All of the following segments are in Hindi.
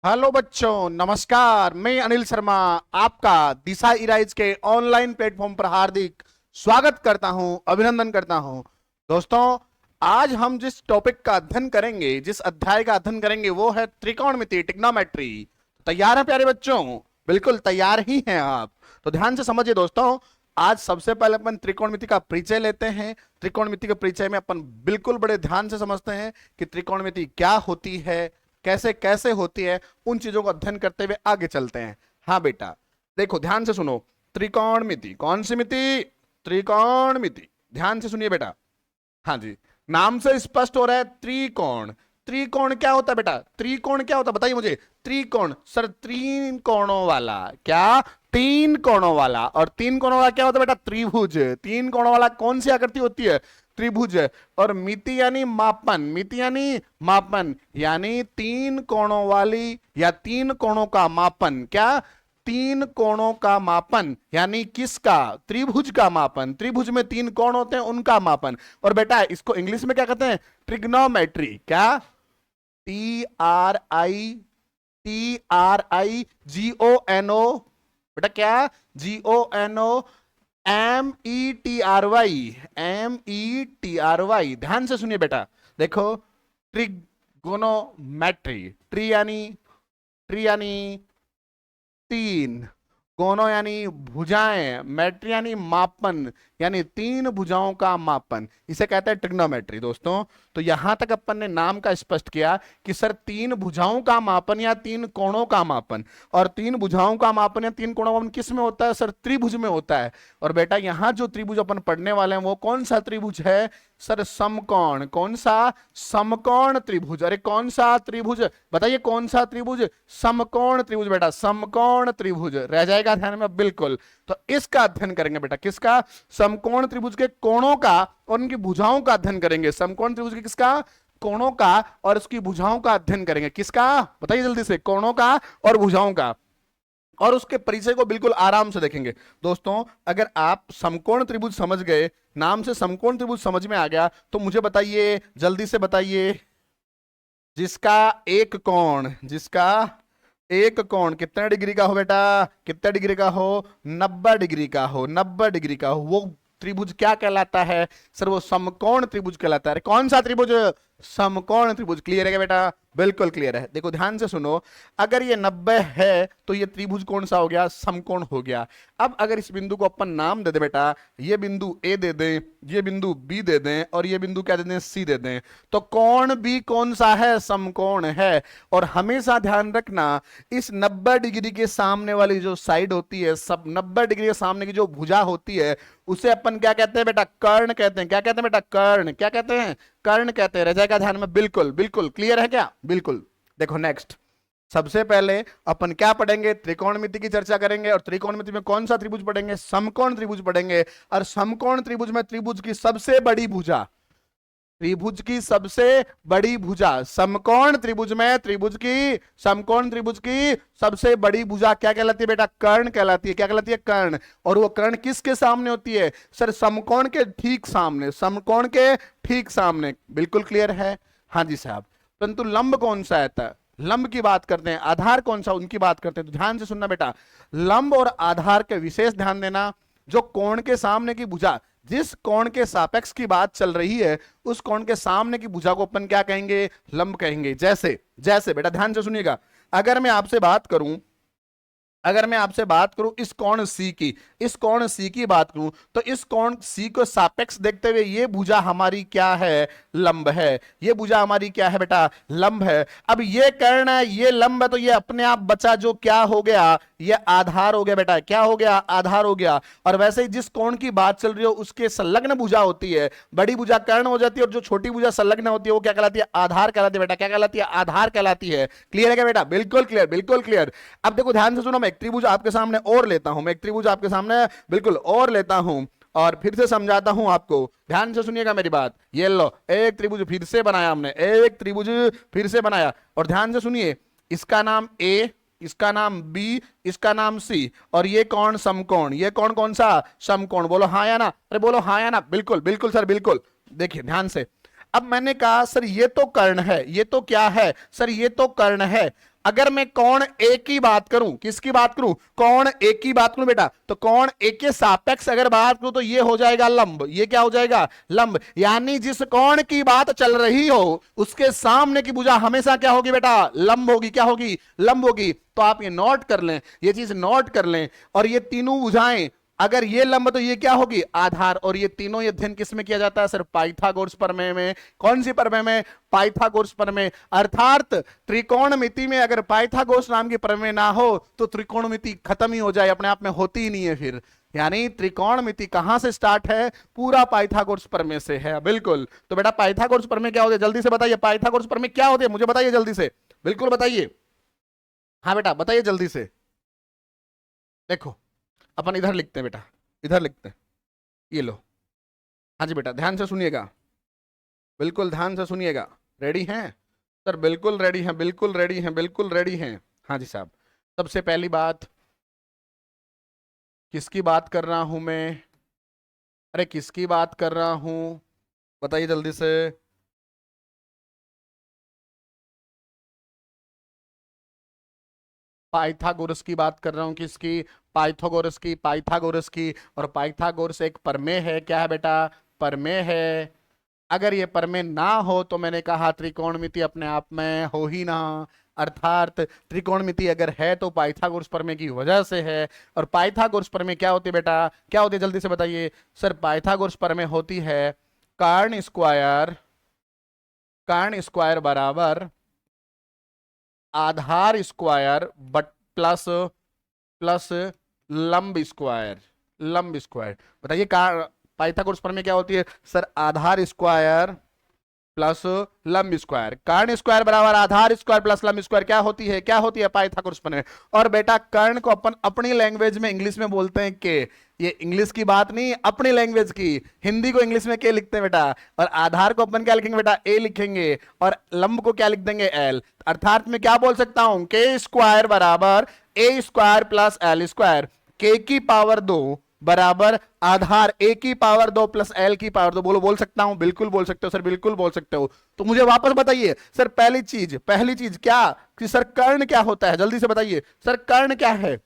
हेलो बच्चों, नमस्कार। मैं अनिल शर्मा आपका दिशा इराइज के ऑनलाइन प्लेटफॉर्म पर हार्दिक स्वागत करता हूं, अभिनंदन करता हूं। दोस्तों, आज हम जिस टॉपिक का अध्ययन करेंगे, जिस अध्याय का अध्ययन करेंगे, वो है त्रिकोणमिति, ट्रिग्नोमेट्री। तैयार हैं प्यारे बच्चों? बिल्कुल तैयार ही हैं आप। तो ध्यान से समझिए दोस्तों। आज सबसे पहले अपन त्रिकोणमिति का परिचय लेते हैं। त्रिकोणमिति के परिचय में अपन बिल्कुल बड़े ध्यान से समझते हैं कि त्रिकोणमिति क्या होती है, कैसे कैसे होती है। उन चीजों को अध्ययन करते हुए आगे चलते हैं। हाँ बेटा, देखो ध्यान से सुनो। त्रिकोणमिति, कौन सी मिति? त्रिकोणमिति। ध्यान से सुनिए बेटा। हाँ जी, नाम से स्पष्ट हो रहा है त्रिकोण। त्रिकोण क्या होता है बेटा? त्रिकोण क्या होता है बताइए मुझे। त्रिकोण सर, तीन कोणों वाला। क्या? तीन कोणों वाला। और तीन कोणों वाला क्या होता है बेटा? त्रिभुज। तीन कोणों वाला कौन सी आकृति होती है? त्रिभुज। और मिति यानी मापन। मिति यानी मापन, यानी तीन कोणों वाली या तीन कोणों का मापन। क्या? तीन कोणों का मापन, यानी किसका? त्रिभुज का मापन। त्रिभुज में तीन कोण होते हैं, उनका मापन। और बेटा इसको इंग्लिश में क्या कहते हैं? ट्रिग्नोमेट्री। क्या? TRIGONO। बेटा क्या? GONO METRY। ध्यान से सुनिए बेटा। देखो, ट्रिगोनोमेट्री। ट्री यानी तीन, कोनों यानी भुजाएं, मेट्री यानी मापन, यानी तीन भुजाओं का मापन, इसे कहते हैं ट्रिग्नोमेट्री। दोस्तों, तो यहां तक अपन ने नाम का स्पष्ट किया कि सर तीन भुजाओं का मापन या तीन कोणों का मापन। और तीन भुजाओं का मापन या तीन कोणों का मापन किस में होता है? सर त्रिभुज में होता है। और बेटा यहां जो त्रिभुज अपन पढ़ने वाले हैं वो कौन सा त्रिभुज है? सर समकोण। कौन सा? समकोण त्रिभुज। अरे कौन सा त्रिभुज बताइए? कौन सा त्रिभुज? समकोण त्रिभुज बेटा, समकोण त्रिभुज। रह जाएगा ध्यान में? बिल्कुल। तो इसका अध्ययन करेंगे बेटा। किसका? समकोण त्रिभुज के कोणों का और उनकी भुजाओं का अध्ययन करेंगे। समकोण त्रिभुज के किसका? कोणों का और उसकी भुजाओं का अध्ययन करेंगे। किसका? बताइए जल्दी से। कोणों का और भुजाओं का, और उसके परिचय को बिल्कुल आराम से देखेंगे। दोस्तों, अगर आप समकोण त्रिभुज समझ गए, नाम से समकोण त्रिभुज समझ में आ गया, तो मुझे बताइए, जल्दी से बताइए, जिसका एक कोण कितने डिग्री का हो बेटा? कितने डिग्री का हो? 90 डिग्री का हो। 90 डिग्री का हो, वो त्रिभुज क्या कहलाता है? सर वो समकोण त्रिभुज कहलाता है। कौन सा त्रिभुज? समकोण त्रिभुज। क्लियर है क्या बेटा? बिल्कुल क्लियर है। देखो ध्यान से सुनो। अगर ये 90 है तो ये त्रिभुज कौन सा हो गया? समकोण हो गया। अब अगर इस बिंदु को अपन नाम दे दे बेटा, ये बिंदु ए दे दें, ये बिंदु बी दे दें, और ये बिंदु क्या दे दें? सी दे दें, तो कोण भी कौन सा है? समकोण है। और हमेशा ध्यान रखना, इस 90 डिग्री के सामने वाली जो साइड होती है, सब 90 डिग्री के सामने की जो भुजा होती है, उसे अपन क्या कहते हैं बेटा? कर्ण कहते हैं। क्या कहते हैं बेटा? कर्ण। क्या कहते हैं? कर्ण कहते हैं। रह जाएगा ध्यान में? बिल्कुल बिल्कुल। क्लियर है क्या? बिल्कुल। देखो नेक्स्ट, सबसे पहले अपन क्या पढ़ेंगे? त्रिकोणमिति की चर्चा करेंगे। और त्रिकोणमिति में कौन सा त्रिभुज पढ़ेंगे? समकोण त्रिभुज पढ़ेंगे। और समकोण त्रिभुज में त्रिभुज की सबसे बड़ी भुजा, त्रिभुज की सबसे बड़ी भुजा, समकोण त्रिभुज में समकोण त्रिभुज की सबसे बड़ी भुजा क्या कहलाती है बेटा? कर्ण कहलाती है। क्या कहलाती है? कर्ण। और वो कर्ण किसके सामने होती है? सर समकोण के ठीक सामने। समकोण के ठीक सामने। बिल्कुल क्लियर है? हाँ जी साहब। परंतु लंब कौन सा है? लंब की बात करते हैं। आधार कौन सा, उनकी बात करते हैं। तो ध्यान से सुनना बेटा, लंब और आधार के विशेष ध्यान देना। जो कोण के सामने की भुजा, जिस कोण के सापेक्ष की बात चल रही है, उस कोण के सामने की भुजा को अपन क्या कहेंगे? लंब कहेंगे। जैसे जैसे बेटा ध्यान से सुनिएगा, अगर मैं आपसे बात करूं, इस कोण सी की, बात करूं, तो इस कोण सी को सापेक्ष देखते हुए ये भुजा हमारी क्या है? लंब है। ये भुजा हमारी क्या है बेटा? लंब है। अब ये कर्ण है, ये लंब है, तो ये अपने आप बचा जो क्या हो गया? ये आधार हो गया बेटा। क्या हो गया? आधार हो गया। और वैसे ही जिस कोण की बात चल रही हो उसके संलग्न भुजा होती है, बड़ी भुजा कर्ण हो जाती है, और जो छोटी भुजा संलग्न होती है वो क्या कहलाती है? आधार कहलाती है बेटा। क्या कहलाती है? आधार कहलाती है। क्लियर है क्या बेटा? बिल्कुल क्लियर, बिल्कुल क्लियर। अब देखो ध्यान से सुनो, मैं एक त्रिभुज आपके सामने और लेता हूं, बिल्कुल और लेता हूं, और फिर से समझाता हूं आपको। ध्यान से सुनिएगा मेरी बात। ये लो, एक त्रिभुज फिर से बनाया हमने, एक त्रिभुज फिर से बनाया। और ध्यान से सुनिए, इसका नाम ए, इसका नाम बी, इसका नाम सी, और ये कौन? समकोण। ये कौन? कौन सा? समकोण। बोलो हाँ या ना? अरे बोलो हाँ या ना? बिल्कुल बिल्कुल सर, बिल्कुल। देखिए ध्यान से, अब मैंने कहा सर ये तो कर्ण है, ये तो क्या है सर, ये तो कर्ण है। अगर मैं कोण ए की बात करूं, किसकी बात करूं, कोण ए की बात करूं बेटा, तो कोण ए के सापेक्ष अगर बात करूं तो ये हो जाएगा लंब, ये क्या हो जाएगा लंब। यानी जिस कोण की बात चल रही हो उसके सामने की भुजा हमेशा क्या होगी बेटा, लंब होगी, क्या होगी, लंब होगी। तो आप ये नोट कर लें, ये चीज नोट कर लें। और ये तीनों भुजाएं अगर ये लंब तो ये क्या होगी, आधार। और ये तीनों ये अध्ययन किस में किया जाता है सर, पाइथागोरस प्रमेय में। कौन सी प्रमेय में, पाइथागोरस प्रमेय। अर्थात त्रिकोणमिति में अगर पाइथागोरस नाम की प्रमेय ना हो तो त्रिकोणमिति खत्म ही हो जाए, अपने आप में होती ही नहीं है फिर। यानी त्रिकोणमिति कहां से स्टार्ट है, पूरा पाइथागोरस प्रमेय से है, बिल्कुल। तो बेटा पाइथागोरस प्रमेय क्या होती है, जल्दी से बताइए, पाइथागोरस प्रमेय क्या होती है, मुझे बताइए जल्दी से, बिल्कुल बताइए। हाँ बेटा बताइए जल्दी से। देखो अपन इधर लिखते हैं बेटा, इधर लिखते हैं, ये लो। हाँ जी बेटा ध्यान से सुनिएगा, बिल्कुल ध्यान से सुनिएगा। रेडी हैं सर, बिल्कुल रेडी हैं, बिल्कुल रेडी हैं, बिल्कुल रेडी हैं। हाँ जी साहब, सबसे पहली बात, किसकी बात कर रहा हूं मैं, अरे किसकी बात कर रहा हूं, बताइए जल्दी से। पाइथागोरस की बात कर रहा हूं, किसकी, पाइथागोरस की, पाइथागोरस की। और पाइथागोरस एक प्रमेय है, क्या है बेटा, प्रमेय है। अगर ये प्रमेय ना हो तो मैंने कहा त्रिकोणमिति अपने आप में हो ही ना। अर्थात त्रिकोणमिति अगर है तो पाइथागोरस प्रमेय की वजह से है। और पाइथागोरस प्रमेय क्या होती है बेटा, क्या होती है जल्दी से बताइए सर। पाइथागोरस प्रमेय होती है कर्ण स्क्वायर, कर्ण स्क्वायर बराबर आधार स्क्वायर बट प्लस प्लस लंब स्क्वायर, लंब स्क्वायर। बताइए पाइथागोरस प्रमेय क्या होती है सर, आधार स्क्वायर प्लस लंब स्क्वायर। कर्ण स्क्वायर बराबर आधार स्क्वायर प्लस लंब स्क्वायर क्या होती है, क्या होती है पाइथागोरस प्रमेय। और बेटा कर्ण को अपन अपनी लैंग्वेज में इंग्लिश में बोलते हैं के, ये इंग्लिश की बात नहीं, अपनी लैंग्वेज की। हिंदी को इंग्लिश में के लिखते हैं बेटा, और आधार को अपन क्या लिखेंगे बेटा, ए लिखेंगे, और लंब को क्या लिख देंगे, एल। अर्थात मैं क्या बोल सकता हूं, के स्क्वायर बराबर ए स्क्वायर प्लस एल स्क्वायर। के की पावर 2 बराबर आधार ए की पावर 2 प्लस एल की पावर 2। बोलो बोल सकता हूं, बिल्कुल बोल सकते हो सर, बिल्कुल बोल सकते हो। तो मुझे वापस बताइए सर, पहली चीज क्या कि सर कर्ण क्या होता है, जल्दी से बताइए सर, कर्ण क्या है,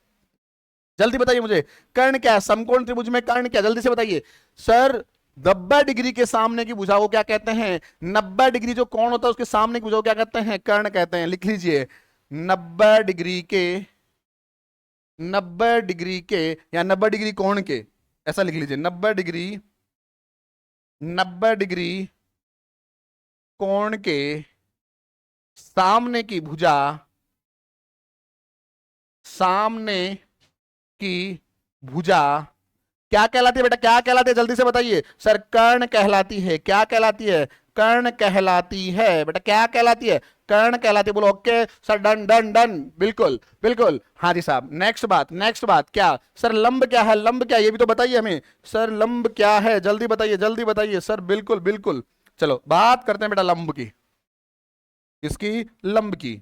जल्दी बताइए मुझे, कर्ण क्या है, समकोण त्रिभुज में कर्ण क्या, जल्दी से बताइए सर। 90 डिग्री के सामने की भुजा को क्या कहते हैं, 90 डिग्री जो कोण होता है उसके सामने की भुजा को क्या कहते हैं, कर्ण कहते हैं। लिख लीजिए 90 डिग्री के, 90 डिग्री के या 90 डिग्री कोण के, ऐसा लिख लीजिए 90 डिग्री, 90 डिग्री कोण के सामने की भुजा, सामने की भुजा क्या कहलाती है बेटा, क्या कहलाती है, जल्दी से बताइए सर। कर्ण कहलाती है, क्या कहलाती है, कर्ण कहलाती है बेटा, क्या कहलाती है, कर्ण कहलाती है। बोलो okay sir, done done done, बिल्कुल बिल्कुल। हाँ जी साहब, नेक्स्ट बात, नेक्स्ट बात क्या सर, लंब क्या है, लंब क्या, ये भी तो बताइए हमें सर, लंब क्या है, जल्दी बताइए, जल्दी बताइए सर, बिल्कुल बिल्कुल। चलो बात करते हैं बेटा लंब की, इसकी लंब की।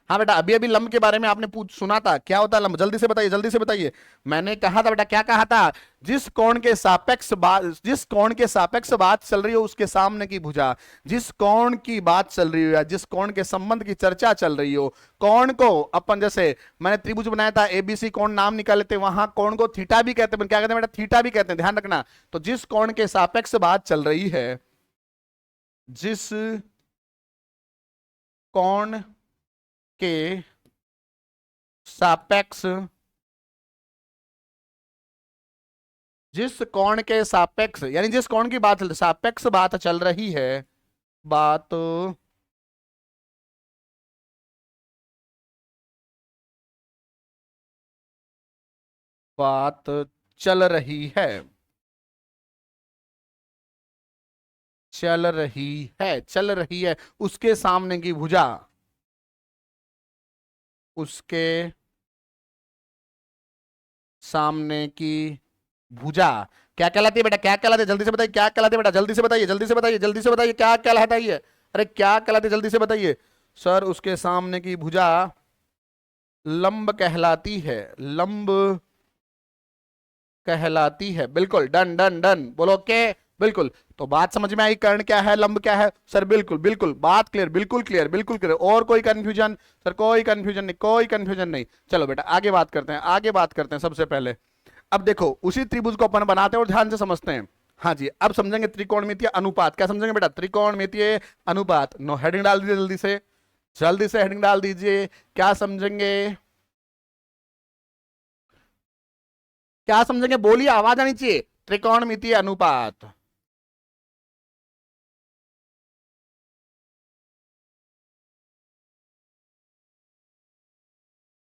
हाँ बेटा अभी अभी लंब के बारे में आपने पूछ सुना था, क्या होता है लंब, जल्दी से बताइए, जल्दी से बताइए। मैंने कहा था बेटा, क्या कहा था, जिस कोण के सापेक्ष बात, जिस कोण के सापेक्ष बात चल रही हो उसके सामने की भुजा, जिस कोण की बात चल रही हो या जिस कोण के संबंध की चर्चा चल रही हो, कोण को अपन, जैसे मैंने त्रिभुज बनाया था एबीसी कोण नाम निकाले थे, वहां कोण को थीटा भी कहते हैं, क्या कहते हैं बेटा, थीटा भी कहते हैं, ध्यान रखना। तो जिस कोण के सापेक्ष बात चल रही है, जिस कोण के सापेक्ष, जिस कोण के सापेक्ष यानी जिस कोण की बात सापेक्ष बात चल रही है, बात बात चल रही है, चल रही है, चल रही है, उसके सामने की भुजा, उसके सामने की भुजा क्या कहलाती है बेटा, क्या कहलाती है, जल्दी से बताइए, क्या कहलाती है बेटा, जल्दी से बताइए, जल्दी से बताइए, जल्दी से बताइए, क्या कहलाता है ये, अरे क्या कहलाती है, जल्दी से बताइए सर। उसके सामने की भुजा लंब कहलाती है, लंब कहलाती है, बिल्कुल डन डन डन, बोलो ओके, बिल्कुल। तो बात समझ में आई, कर्ण क्या है, लंब क्या है सर, बिल्कुल बिल्कुल, बात क्लियर, बिल्कुल क्लियर, बिल्कुल क्लियर। और कोई कंफ्यूजन सर, कोई कंफ्यूजन नहीं, कोई कंफ्यूजन नहीं। चलो बेटा आगे बात करते हैं, आगे बात करते हैं। सबसे पहले अब देखो उसी त्रिभुज को अपन बनाते हैं और ध्यान से समझते हैं। हाँ जी, अब समझेंगे त्रिकोणमितीय अनुपात। क्या समझेंगे बेटा, त्रिकोणमितीय अनुपात। नो हेडिंग डाल दीजिए जल्दी से, जल्दी से हेडिंग डाल दीजिए। क्या समझेंगे, क्या समझेंगे, बोलिए, आवाज आनी चाहिए। त्रिकोणमितीय अनुपात।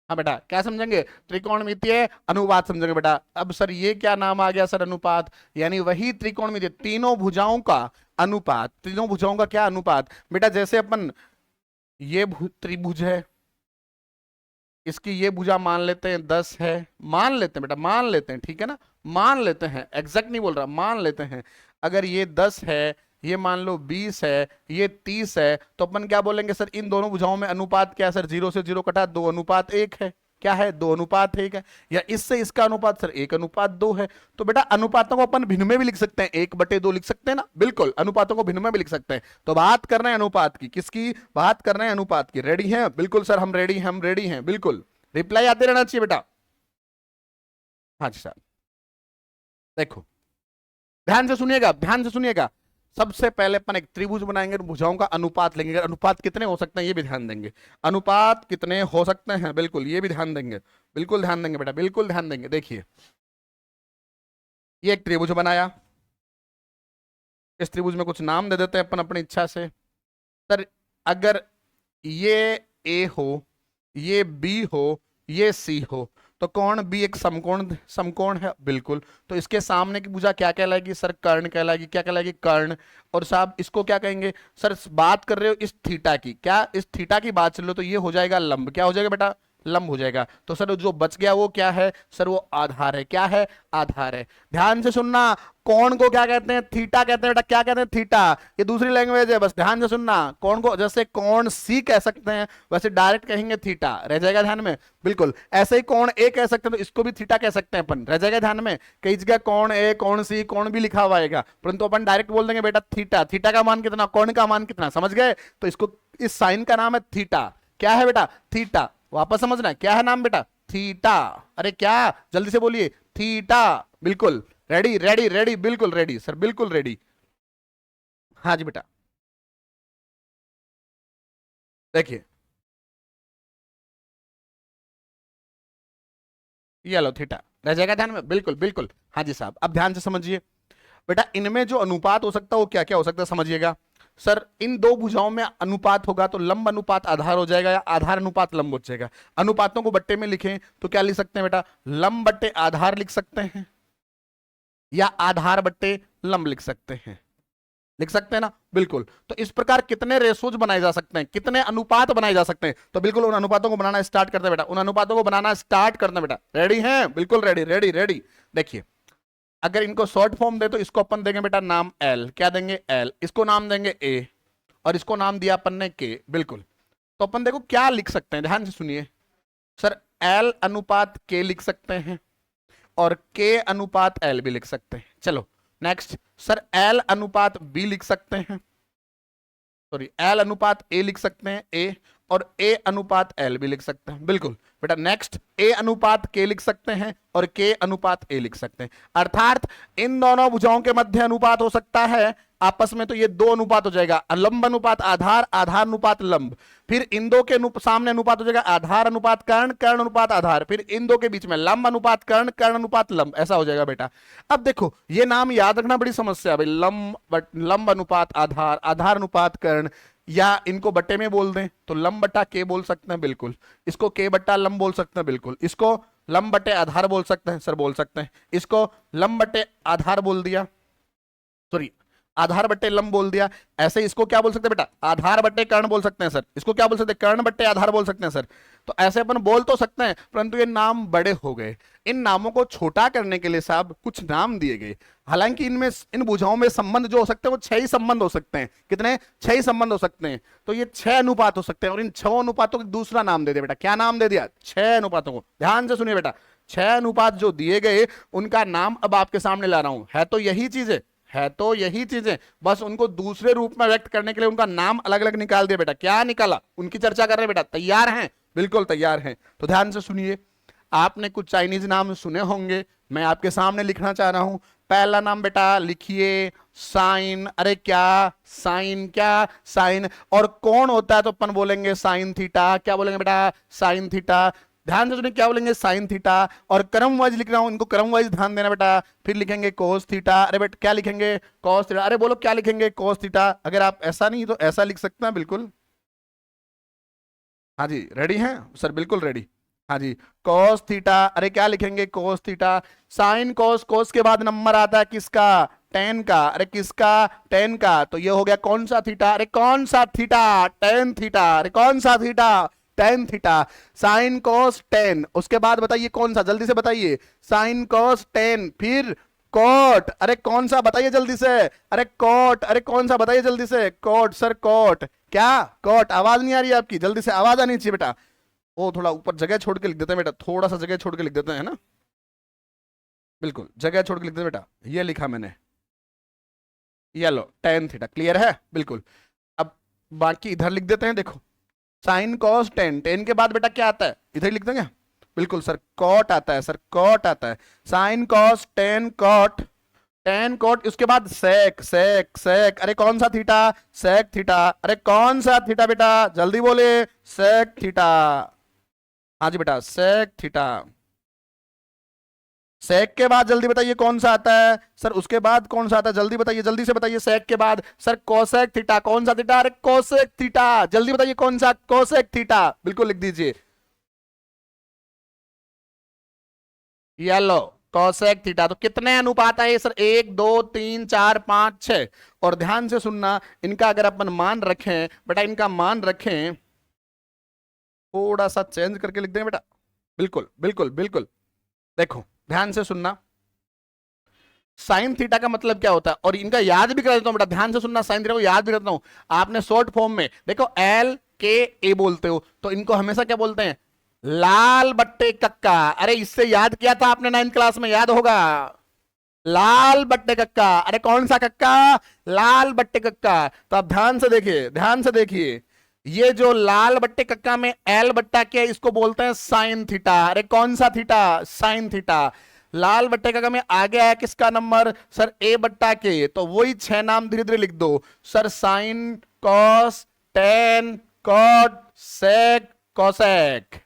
हाँ बेटा, क्या समझेंगे, त्रिकोणमितीय अनुपात समझेंगे बेटा। अब सर ये क्या नाम आ गया सर, अनुपात, यानी वही त्रिकोणमितीय, तीनों भुजाओं का अनुपात। तीनों भुजाओं का क्या अनुपात बेटा, जैसे अपन ये त्रिभुज है, इसकी ये भुजा मान लेते हैं 10 है, मान लेते हैं बेटा, मान लेते हैं, ठीक है ना, मान लेते हैं, एग्जैक्ट नहीं बोल रहा, मान लेते हैं। अगर ये 10 है, ये मान लो 20 है, ये 30 है, तो अपन क्या बोलेंगे सर, इन दोनों भुजाओं में अनुपात क्या है सर, 0 से 0 कटा 2:1 है। क्या है, 2:1 है। या इससे इसका अनुपात सर 1:2 है। तो बेटा अनुपातों को अपन भिन्न में भी लिख सकते हैं, 1/2 लिख सकते हैं ना, बिल्कुल, अनुपातों को भिन्न में भी लिख सकते हैं। तो बात कर रहे हैं अनुपात की, किसकी बात कर रहे हैं, अनुपात की। रेडी हैं, बिल्कुल सर, हम रेडी हैं, हम रेडी हैं, बिल्कुल। रिप्लाई आते रहना चाहिए बेटा। हाँ जी सर, देखो ध्यान से सुनिएगा, ध्यान से सुनिएगा। सबसे पहले अपन एक त्रिभुज बनाएंगे, भुजाओं का अनुपात लेंगे। अनुपात कितने हो सकते हैं ये भी ध्यान देंगे, अनुपात कितने हो सकते हैं, बिल्कुल ये भी ध्यान देंगे, बिल्कुल ध्यान देंगे बेटा, बिल्कुल ध्यान देंगे। देखिए ये एक त्रिभुज बनाया, इस त्रिभुज में कुछ नाम दे देते हैं अपन अपनी इच्छा से। सर अगर ये ए हो, ये बी हो, ये सी हो, तो कौन बी एक समकोण, समकोण है, बिल्कुल। तो इसके सामने की भुजा क्या कहलाएगी सर, कर्ण कहलाएगी। क्या कहलाएगी, कर्ण। और साहब इसको क्या कहेंगे सर, बात कर रहे हो इस थीटा की, क्या इस थीटा की बात चल रही हो, तो ये हो जाएगा लंब। क्या हो जाएगा बेटा, लंब हो जाएगा। तो सर जो बच गया वो क्या है सर, वो आधार है। क्या है, आधार है। ध्यान से सुनना, कोण को क्या कहते हैं, थीटा कहते हैं बेटा। क्या कहते हैं, थीटा। ये दूसरी लैंग्वेज है, बस ध्यान से सुनना। कोण को जैसे कोण सी कह सकते हैं, वैसे डायरेक्ट कहेंगे थीटा, रह जाएगा ध्यान में, बिल्कुल। ऐसे ही कोण ए कह सकते हैं, तो इसको भी थीटा कह सकते हैं अपन, रह जाएगा ध्यान में। कई जगह कोण ए, कोण सी, कोण भी लिखा हुआ आएगा, परंतु अपन डायरेक्ट बोल देंगे बेटा थीटा। थीटा का मान कितना, कोण का मान कितना, समझ गए। तो इसको, इस साइन का नाम है थीटा। क्या है बेटा, थीटा। वापस समझना, क्या है नाम बेटा, थीटा। अरे क्या, जल्दी से बोलिए, थीटा। बिल्कुल रेडी, रेडी, रेडी, बिल्कुल रेडी सर, बिल्कुल रेडी। हाँ जी बेटा, देखिए ये लो थीटा, रह जाएगा ध्यान में, बिल्कुल बिल्कुल। हाँ जी साहब, अब ध्यान से समझिए बेटा, इनमें जो अनुपात हो सकता है वो क्या क्या हो सकता है, समझिएगा। सर इन दो भुजाओं में अनुपात होगा तो लंब अनुपात आधार हो जाएगा, या आधार अनुपात लंब हो जाएगा। अनुपातों को बट्टे में लिखें तो क्या लिख सकते हैं बेटा, लंब बट्टे आधार लिख सकते हैं, या आधार बट्टे लंब लिख सकते हैं, लिख सकते हैं ना, बिल्कुल। तो इस प्रकार कितने रेशोज बनाए जा सकते हैं, कितने अनुपात बनाए जा सकते हैं, तो बिल्कुल उन अनुपातों को बनाना स्टार्ट करते हैं बेटा, उन अनुपातों को बनाना स्टार्ट करते हैं बेटा। रेडी हैं, बिल्कुल रेडी, रेडी, रेडी। देखिए अगर इनको शॉर्ट फॉर्म दे तो इसको अपन देंगे बेटा नाम एल। क्या देंगे, एल। इसको नाम देंगे ए, और इसको नाम दिया अपन ने के, बिल्कुल। तो अपन देखो क्या लिख सकते हैं, ध्यान से सुनिए। सर एल अनुपात के लिख सकते हैं, और के अनुपात एल भी लिख सकते हैं। चलो नेक्स्ट, सर एल अनुपात बी लिख सकते हैं, सॉरी एल अनुपात ए लिख सकते हैं, ए, और ए अनुपात एल भी लिख सकते हैं, बिल्कुल बेटा। नेक्स्ट, ए अनुपात के लिख सकते हैं, और के अनुपात ए लिख सकते हैं। अर्थात इन दोनों भुजाओं के मध्य अनुपात हो सकता है आपस में, तो ये दो अनुपात हो जाएगा, लंब अनुपात आधार, आधार अनुपात लंब। फिर इन दो के सामने अनुपात हो जाएगा आधार अनुपात कर्ण, कर्ण अनुपात आधार। फिर इन दो के बीच में लंब अनुपात कर्ण, कर्ण अनुपात लंब, ऐसा हो जाएगा बेटा। अब देखो ये नाम याद रखना बड़ी समस्या है भाई, लंब अनुपात आधार, आधार अनुपात कर्ण, या इनको बट्टे में बोल दें तो लंब बट्टा के बोल सकते हैं, बिल्कुल। इसको के बट्टा लंब बोल सकते हैं, बिल्कुल। इसको लंब बट्टे आधार बोल सकते हैं सर, बोल सकते हैं। इसको लंब बट्टे आधार बोल दिया, सॉरी आधार बट्टे लंब बोल दिया। ऐसे इसको क्या बोल सकते हैं बेटा, आधार बट्टे कर्ण बोल सकते हैं सर। इसको क्या बोल सकते हैं, कर्ण बट्टे आधार बोल सकते हैं सर। तो ऐसे अपन बोल तो सकते हैं, परंतु ये नाम बड़े हो गए। इन नामों को छोटा करने के लिए साहब कुछ नाम दिए गए। हालांकि इनमें, इन भुजाओं में संबंध जो हो सकते हैं वो 6 ही संबंध हो सकते हैं। कितने, 6 ही संबंध हो सकते हैं। तो ये 6 अनुपात हो सकते हैं, और इन 6 अनुपातों को दूसरा नाम दे दिया बेटा। क्या नाम दे दिया, 6 अनुपातों को। ध्यान से सुनिए बेटा, 6 अनुपात जो दिए गए उनका नाम अब आपके सामने ला रहा हूं। है तो यही चीज है तो यही चीजें, बस उनको दूसरे रूप में व्यक्त करने के लिए उनका नाम अलग अलग निकाल दिया बेटा। क्या निकाला, उनकी चर्चा कर रहे हैं बेटा। तैयार हैं, बिल्कुल तैयार हैं। तो ध्यान से सुनिए, आपने कुछ चाइनीज नाम सुने होंगे, मैं आपके सामने लिखना चाह रहा हूं। पहला नाम बेटा लिखिए साइन। अरे क्या साइन, क्या साइन। और कौन होता है तो अपन बोलेंगे साइन थीटा। क्या बोलेंगे बेटा, साइन थीटा। ध्यान से सुनिए, क्या बोलेंगे, साइन थीटा। और क्रम वाइज लिख रहा हूं, इनको क्रम वाइज ध्यान देना बेटा। फिर लिखेंगे कोस थीटा। अरे बेटा क्या लिखेंगे, कोस थीटा। अरे बोलो क्या लिखेंगे, कोस थीटा। अगर आप ऐसा नहीं तो ऐसा लिख सकते हैं, बिल्कुल। हाँ जी, रेडी हैं सर, बिल्कुल रेडी। हाँ जी, कोस थीटा। अरे क्या लिखेंगे, कोस थीटा। साइन कोस, कोस के बाद नंबर आता है किसका, टेन का। अरे किसका, टेन का। तो ये हो गया कौन सा थीटा, अरे कौन सा थीटा, टेन थीटा। अरे कौन सा theta, tan theta. Sign cos ten, उसके बाद बताइए कौन सा, जल्दी से बताइए। साइन कोस टेन, फिर कोट। अरे कौन सा बताइए जल्दी से, अरे कोट। अरे कौन सा बताइए जल्दी से, कोट सर, कोट। क्या, कोट। आवाज नहीं आ रही है आपकी, जल्दी से आवाज आनी चाहिए बेटा। वो थोड़ा ऊपर जगह छोड़ के लिख देते हैं बेटा, थोड़ा सा जगह छोड़ के लिख देते हैं ना, बिल्कुल जगह छोड़ के लिख देते हैं बेटा। ये लिखा मैंने, ये लो टेन थीटा। क्लियर है, बिल्कुल। अब बाकी इधर लिख देते हैं, देखो साइन कॉस टेन, टेन के बाद बेटा क्या आता है, इधर लिख देंगे, बिल्कुल सर, कॉट आता है सर, कॉट आता है। Sine cos tan cot, tan cot. उसके बाद सेक, सेक सेक। अरे कौन सा थीटा, सेक थीटा। अरे कौन सा थीटा बेटा, जल्दी बोले, सेक थीटा। हाँ जी बेटा, सेक थीटा। सेक के बाद जल्दी बताइए कौन सा आता है सर, उसके बाद कौन सा आता है, जल्दी बताइए, जल्दी से बताइए। सेक के बाद सर कोसेक थीटा। कौन सा थीटा, अरे कोसेक थीटा। जल्दी बताइए कौन सा, कोसेक थीटा। बिल्कुल लिख दीजिए, ये लो कोसेक थीटा। तो कितने अनुपात है सर, 1 2 3 4 5 6। और ध्यान से सुनना, इनका अगर अपन मान रखें बेटा, इनका मान रखें, थोड़ा सा चेंज करके लिख दें बेटा, बिल्कुल बिल्कुल बिल्कुल। देखो ध्यान से सुनना, साइन थीटा का मतलब क्या होता है, और इनका याद भी कर देता हूं बेटा, ध्यान से सुनना, साइन थीटा को याद भी करता हूं। आपने शॉर्ट फॉर्म में देखो एल के ए बोलते हो, तो इनको हमेशा क्या बोलते हैं, लाल बट्टे कक्का। अरे इससे याद किया था आपने 9th क्लास में, याद होगा, लाल बट्टे कक्का। अरे कौन सा कक्का, लाल बट्टे कक्का। तो आप ध्यान से देखिए, ध्यान से देखिए, ये जो लाल बट्टे कक्का में एल बट्टा क्या, इसको बोलते हैं साइन थीटा। अरे कौन सा थीटा, साइन थीटा। लाल बट्टे कक्का में आ गया है किसका नंबर सर, ए बट्टा के। तो वही 6 नाम धीरे धीरे लिख दो sir, sine cos tan cot sec cosec.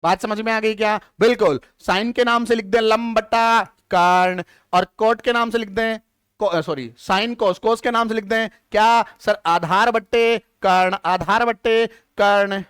बात समझ में आ गई क्या, बिल्कुल। साइन के नाम से लिख दें लंब बट्टा कर्ण, और कोट के नाम से लिख दें, सॉरी साइन कोस, कोस के नाम से लिख दें क्या सर, आधार बट्टे कर्ण, आधार बट्टे कर्ण।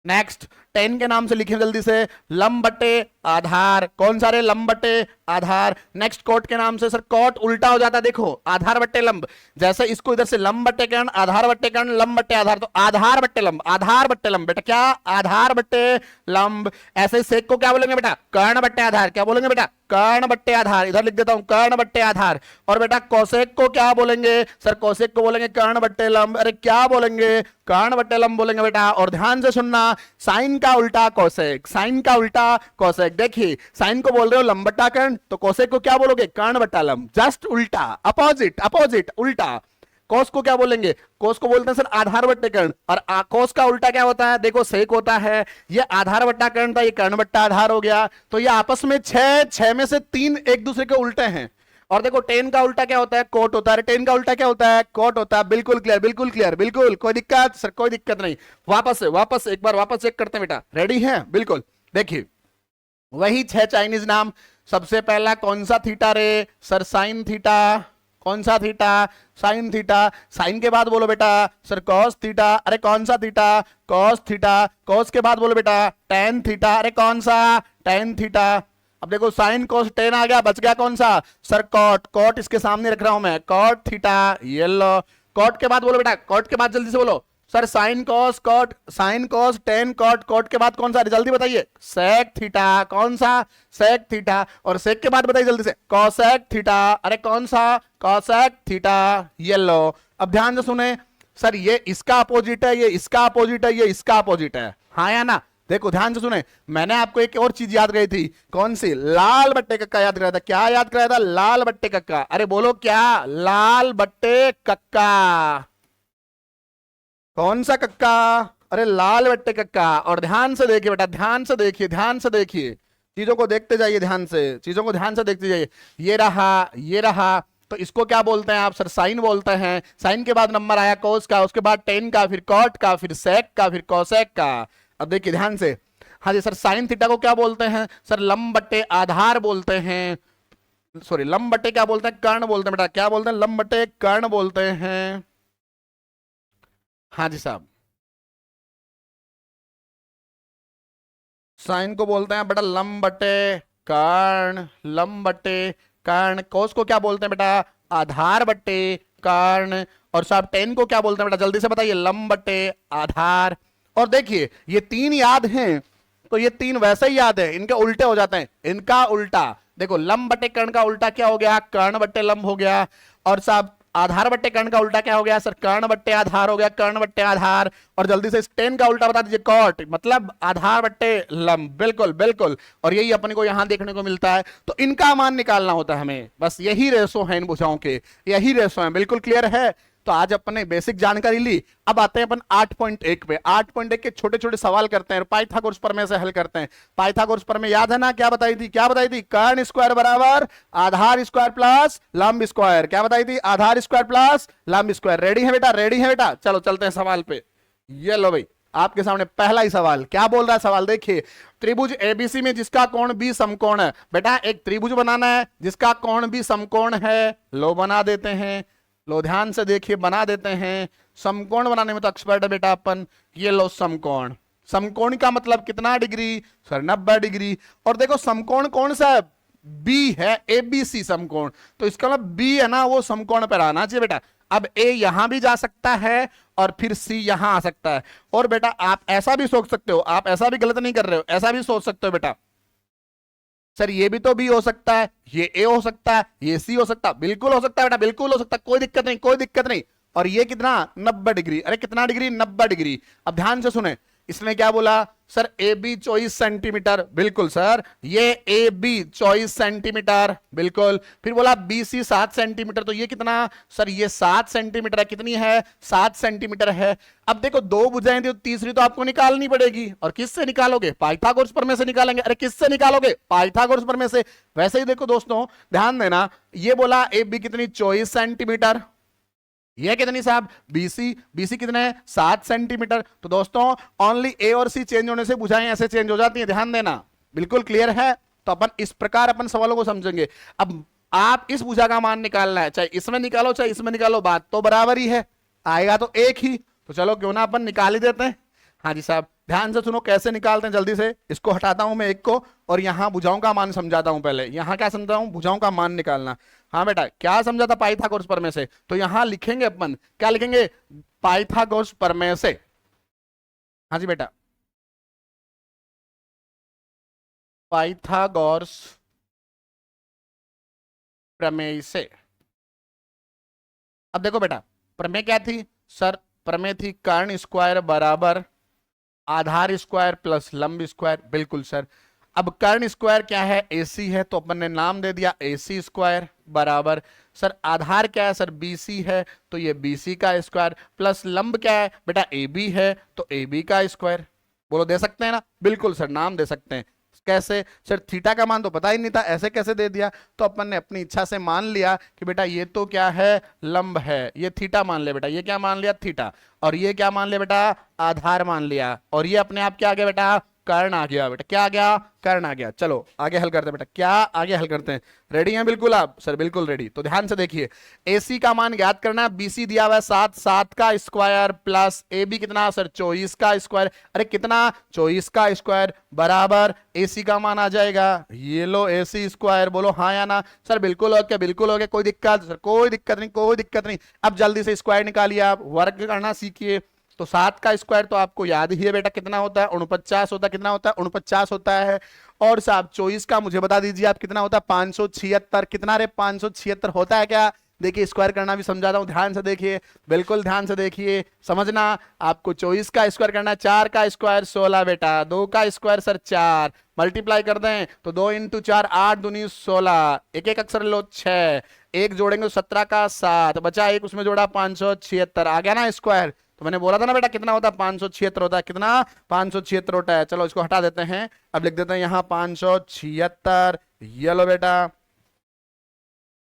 नेक्स्ट 10 के नाम से लिखें जल्दी से, लंब बट्टे आधार। कौन सा रे, लंब बट्टे आधार। नेक्स्ट कोट के नाम से सर, कोट उल्टा हो जाता है, देखो आधार बट्टे लंब। जैसे इसको इधर से लंब बट्टे कर्ण, आधार बट्टे कर्ण, लंब बट्टे आधार, तो आधार बट्टे लंब, आधार बट्टे लंब बेटा, क्या आधार बट्टे लंब। ऐसे ही सेक को क्या बोलेंगे बेटा, कर्ण बट्टे आधार। क्या बोलेंगे बेटा, कर्ण बट्टे आधार। इधर लिख देता हूं, कर्ण बट्टे आधार। और बेटा कोसेक को क्या बोलेंगे सर, कोसेक को बोलेंगे कर्ण बट्टे लंब। अरे क्या बोलेंगे, कर्ण बट्टे लंब बोलेंगे बेटा। और ध्यान से सुनना, साइन का उल्टा कोसेक, साइन का उल्टा कोसेक। देखिए साइन को बोल रहे हो लंब बट्टा कर्ण, तो कोसेक को क्या बोलोगे, कर्ण बट्टा लंब, जस्ट उल्टा, अपोजिट, अपोजिट उल्टा। कोस को क्या बोलेंगे, कोस को बोलते हैं सर आधार बट्टे कर्ण, और कोस का उल्टा क्या होता है, देखो सेक होता है। ये आधार बट्टा कर्ण था, ये कर्ण बट्टा आधार हो गया। तो ये आपस में 6 में से 3 एक दूसरे के उल्टे हैं। और देखो 10 का उल्टा क्या होता है, कोट होता है। 10 का उल्टा क्या होता है, कोट होता है। बिल्कुल क्लियर, बिल्कुल क्लियर, बिल्कुल। कोई दिक्कत सर, कोई दिक्कत नहीं। वापस एक बार वापस चेक करते हैं बेटा, रेडी है, बिल्कुल। देखिए वही 6 चाइनीज नाम। सबसे पहला कौन सा थीटा रे सर, साइन थीटा। कौन सा थीटा, साइन थीटा। साइन के बाद बोलो बेटा सर कॉस थीटा। अरे कौन सा थीटा, कॉस थीटा। कॉस के बाद बोलो बेटा टेन थीटा। अरे कौन सा, टेन थीटा। अब देखो साइन कॉस टेन आ गया, बच गया कौन सा सर, कॉट। कॉट इसके सामने रख रहा हूं मैं, कॉट थीटा। ये लो, कॉट के बाद बोलो बेटा, कॉट के बाद जल्दी से बोलो sir, sine cos cot, sine cos tan cot. Cot के बाद कौन सा, जल्दी बताइए, सेक थीटा। कौन सा, सेक थीटा। और सेक के बाद बताइए जल्दी से, कॉसेक थीटा। अरे कौन सा, कॉसेक थीटा। ये लो, अब ध्यान से सुने सर, ये इसका अपोजिट है, ये इसका अपोजिट है, ये इसका अपोजिट है, हाँ या ना। देखो ध्यान से सुने, मैंने आपको एक और चीज याद कराई थी, कौन सी? लाल बट्टे कक्का याद कराया था। क्या याद कराया था? लाल बट्टे कक्का। अरे बोलो क्या? लाल बट्टे कक्का। कौन सा कक्का? अरे लाल बट्टे कक्का। और ध्यान से देखिए बेटा, ध्यान से देखिए, ध्यान से देखिए, चीजों को देखते जाइए, ध्यान से, चीजों को ध्यान से देखते जाइए। ये रहा, ये रहा, तो इसको क्या बोलते हैं आप? सर साइन बोलते हैं। साइन के बाद नंबर आया कोस का, उसके बाद टेन का, फिर कॉट का, फिर सेक का, फिर कोसेक का। अब देखिए ध्यान से, हाँ जी सर, साइन थीटा को क्या बोलते हैं? सर लंब बट्टे आधार बोलते हैं। सॉरी, लंब बट्टे क्या बोलते हैं? कर्ण बोलते हैं बेटा। क्या बोलते हैं? लंब बट्टे कर्ण बोलते हैं। हाँ जी साहब, साइन को बोलते हैं बेटा लंब बट्टे कर्ण, लंब बट्टे कर्ण। कोस को क्या बोलते हैं बेटा? आधार बट्टे कर्ण। और साहब टेन को क्या बोलते हैं बेटा? जल्दी से बताइए। लंब बट्टे आधार। और देखिए ये तीन याद हैं, तो ये तीन वैसे ही याद है, इनके उल्टे हो जाते हैं। इनका उल्टा देखो, लंब बट्टे कर्ण का उल्टा क्या हो गया? कर्ण बट्टे लंब हो गया। और साहब आधार बट्टे कर्ण का उल्टा क्या हो गया? सर कर्ण बट्टे आधार हो गया, कर्ण बट्टे आधार। और जल्दी से टेन का उल्टा बता दीजिए। कॉट मतलब आधार बट्टे लंब। बिल्कुल बिल्कुल। और यही अपने को यहां देखने को मिलता है। तो इनका मान निकालना होता है हमें, बस यही रेशो है इन भुजाओं के, यही रेशो है। बिल्कुल क्लियर है? तो आज अपने बेसिक जानकारी ली। अब आते हैं अपन 8.1 पे। 8.1 के छोटे छोटे सवाल करते हैं, पाइथागोरस प्रमेय से हल करते हैं। पाइथागोरस प्रमेय याद है ना? क्या बताई थी? क्या बताई थी? कर्ण स्क्वायर बराबर आधार स्क्वायर प्लस लंब स्क्वायर। क्या बताई थी? आधार स्क्वायर प्लस लंब स्क्वायर। रेडी है बेटा? रेडी है बेटा? चलो चलते हैं सवाल पे। ये लो भाई, आपके सामने पहला ही सवाल। क्या बोल रहा है सवाल? देखिए, त्रिभुज एबीसी में जिसका कोण बी समकोण है। बेटा एक त्रिभुज बनाना है जिसका कोण बी समकोण है। लो बना देते हैं, लो ध्यान से देखिए, बना देते हैं। समकोण बनाने में तो एक्सपर्ट है बेटा अपन। ये लो समकोण। समकोण का मतलब कितना डिग्री? Sir 90 degree. और देखो समकोण कौन सा है? बी है, एबीसी समकोण। तो इसका मतलब बी है ना, वो समकोण पर आना चाहिए बेटा। अब ए यहां भी जा सकता है और फिर सी यहां आ सकता है। और बेटा आप ऐसा भी सोच सकते हो, आप ऐसा भी गलत नहीं कर रहे हो, ऐसा भी सोच सकते हो बेटा, सर ये भी तो बी हो सकता है, ये ए हो सकता है, ये सी हो सकता है। बिल्कुल हो सकता है बेटा, बिल्कुल हो सकता है, कोई दिक्कत नहीं, कोई दिक्कत नहीं। और ये कितना? 90 डिग्री। अरे कितना डिग्री? 90 डिग्री। अब ध्यान से सुने, इसने क्या बोला? Sir A B 24 centimetre. बिल्कुल सर, ये ए बी 24 सेंटीमीटर। बिल्कुल। फिर बोला बी सी 7 सेंटीमीटर। तो ये कितना? सर ये 7 सेंटीमीटर है। कितनी है? 7 सेंटीमीटर है। अब देखो दो भुजाएं थी, तीसरी तो आपको निकालनी पड़ेगी। और किससे निकालोगे? पाइथागोरस प्रमेय से निकालेंगे। अरे किससे निकालोगे? पाइथागोरस प्रमेय से। वैसे ही देखो दोस्तों, ध्यान देना, ये बोला ए बी कितनी? 24 सेंटीमीटर। ये कितनी साहब? बीसी। बीसी कितने? 7 सेंटीमीटर। तो दोस्तों ओनली ए और सी चेंज होने से भुजाएं ऐसे चेंज हो जाती हैं, ध्यान देना। बिल्कुल क्लियर है? तो अपन इस प्रकार अपन सवालों को समझेंगे। अब आप इस भुजा का मान निकालना है, चाहे इसमें निकालो चाहे इसमें निकालो, बात तो बराबर ही है, आएगा तो एक ही। तो चलो क्यों ना अपन निकाल ही देते हैं। हाँ जी साहब, ध्यान से सुनो कैसे निकालते हैं। जल्दी से इसको हटाता हूं मैं एक को, और यहां भुजाओं का मान समझाता हूं। पहले यहां क्या समझाता हूं? भुजाओं का मान निकालना। हाँ बेटा, क्या समझा था पाइथागोरस प्रमेय से? तो यहां लिखेंगे अपन, क्या लिखेंगे? पाइथागोरस प्रमेय से। हाँ जी बेटा, पाइथागोरस प्रमेय से। अब देखो बेटा, प्रमेय क्या थी? सर प्रमेय थी कर्ण स्क्वायर बराबर आधार स्क्वायर प्लस लंब स्क्वायर। बिल्कुल सर। अब कर्ण स्क्वायर क्या है? एसी है, तो अपन ने नाम दे दिया एसी स्क्वायर बराबर। सर आधार क्या है? सर बीसी है, तो ये बीसी का स्क्वायर प्लस लंब क्या है बेटा? एबी है, तो एबी का स्क्वायर। बोलो दे सकते हैं ना? बिल्कुल सर, नाम दे सकते हैं। कैसे? सर थीटा का मान तो पता ही नहीं था, ऐसे कैसे दे दिया? तो अपन ने अपनी इच्छा से मान लिया कि बेटा ये तो क्या है? लंब है, ये थीटा मान लिया बेटा। ये क्या मान लिया? थीटा। और ये क्या मान लिया बेटा? आधार मान लिया। और ये अपने आप क्या आ गया बेटा? कर्ण आ गया बेटा। क्या आ गया? कर्ण आ गया। चलो आगे हल करते हैं बेटा। क्या आगे हल करते हैं? रेडी हैं बिल्कुल आप? सर बिल्कुल रेडी। तो ध्यान से देखिए, एसी का मान ज्ञात करना है। बीसी दिया हुआ है 7, 7 का स्क्वायर प्लस एबी कितना? सर 24 का स्क्वायर। अरे कितना? 24 का स्क्वायर बराबर एसी का मान आ जाएगा। ये लो एसी स्क्वायर। बोलो हाँ या ना? सर बिल्कुल हो गया, बिल्कुल हो गया। कोई दिक्कत? सर कोई दिक्कत नहीं, कोई दिक्कत नहीं। अब जल्दी से स्क्वायर निकालिए, आप वर्ग करना सीखिए। तो 7 का स्क्वायर तो आपको याद ही है बेटा, कितना होता है? 49 होता है। कितना होता है? 49 होता है। और साहब 24 का मुझे बता दीजिए आप, कितना होता है? 576। कितना रे? 576 होता है क्या? देखिए स्क्वायर करना भी समझाता हूं, ध्यान से देखिए, बिल्कुल ध्यान से देखिए, समझना। आपको 24 का स्क्वायर करना है, 4 का स्क्वायर 16 बेटा, 2 का स्क्वायर सर 4, मल्टीप्लाई कर दें तो 2 इंटू 4 8 दूनी 16, एक एक अक्षर लो 6, एक जोड़ेंगे तो 17 का 7, बचा एक, उसमें जोड़ा 576, आ गया ना स्क्वायर। तो मैंने बोला था ना बेटा कितना होता है, 576 होता है, कितना 576 होता है। चलो इसको हटा देते हैं, अब लिख देते हैं यहाँ 576, ये लो बेटा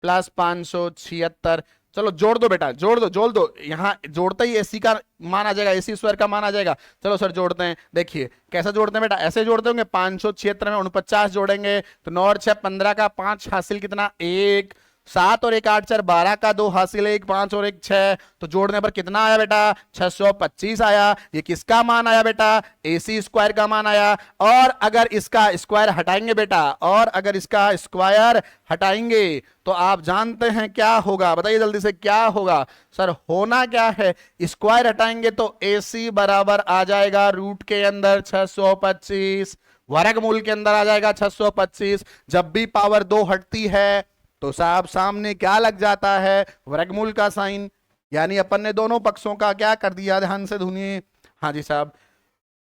प्लस 576। चलो जोड़ दो बेटा, जोड़ दो, जोड़ दो, यहाँ जोड़ते ही एसी का मान आ जाएगा, एसी स्क्वायर का मान आ जाएगा। चलो सर जोड़ते हैं, देखिए कैसे जोड़ते हैं बेटा, ऐसे जोड़ते होंगे, 576 में 49 जोड़ेंगे तो 9 और 6 15 का 5 हासिल कितना 1, 7 और 1 8 4 12 का 2 हासिल 1, 5 और 1 6, तो जोड़ने पर कितना आया बेटा 625 आया। ये किसका मान आया बेटा, एसी स्क्वायर का मान आया। और अगर इसका स्क्वायर हटाएंगे बेटा, और अगर इसका स्क्वायर हटाएंगे तो आप जानते हैं क्या होगा, बताइए जल्दी से क्या होगा। सर होना क्या है, स्क्वायर हटाएंगे तो एसी बराबर आ जाएगा रूट के अंदर 625, वर्गमूल के अंदर आ जाएगा 625। जब भी पावर 2 हटती है तो साहब सामने क्या लग जाता है, वर्गमूल का साइन। यानी अपन ने दोनों पक्षों का क्या कर दिया, ध्यान से धुनिए, हाँ जी साहब,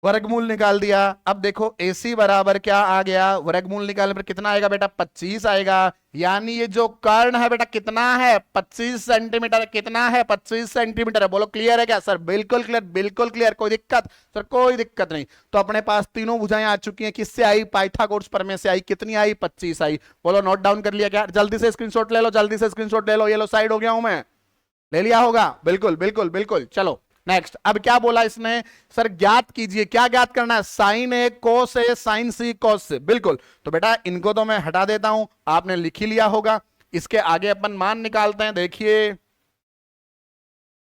वर्गमूल निकाल दिया। अब देखो AC बराबर क्या आ गया, वर्गमूल निकालने पर कितना आएगा बेटा 25 आएगा। यानी ये जो कर्ण है बेटा कितना है 25 सेंटीमीटर, कितना है 25 सेंटीमीटर है। बोलो क्लियर है क्या सर, बिल्कुल क्लियर, बिल्कुल क्लियर, कोई दिक्कत सर, कोई दिक्कत नहीं। तो अपने पास तीनों भुजाएं आ चुकी हैं, किससे आई, पाइथागोरस प्रमेय से आई, कितनी आई 25 आई। बोलो नोट डाउन कर लिया क्या, जल्दी से स्क्रीनशॉट ले लो, जल्दी से स्क्रीनशॉट ले लो, ये लो साइड हो गया हूं मैं, ले लिया होगा, बिल्कुल बिल्कुल बिल्कुल। चलो नेक्स्ट, अब क्या बोला इसने, सर ज्ञात कीजिए, क्या ज्ञात करना है, साइन ए कोस ए साइन सी कोस से, बिल्कुल। तो बेटा इनको तो मैं हटा देता हूं, आपने लिख ही लिया होगा। इसके आगे अपन मान निकालते हैं, देखिए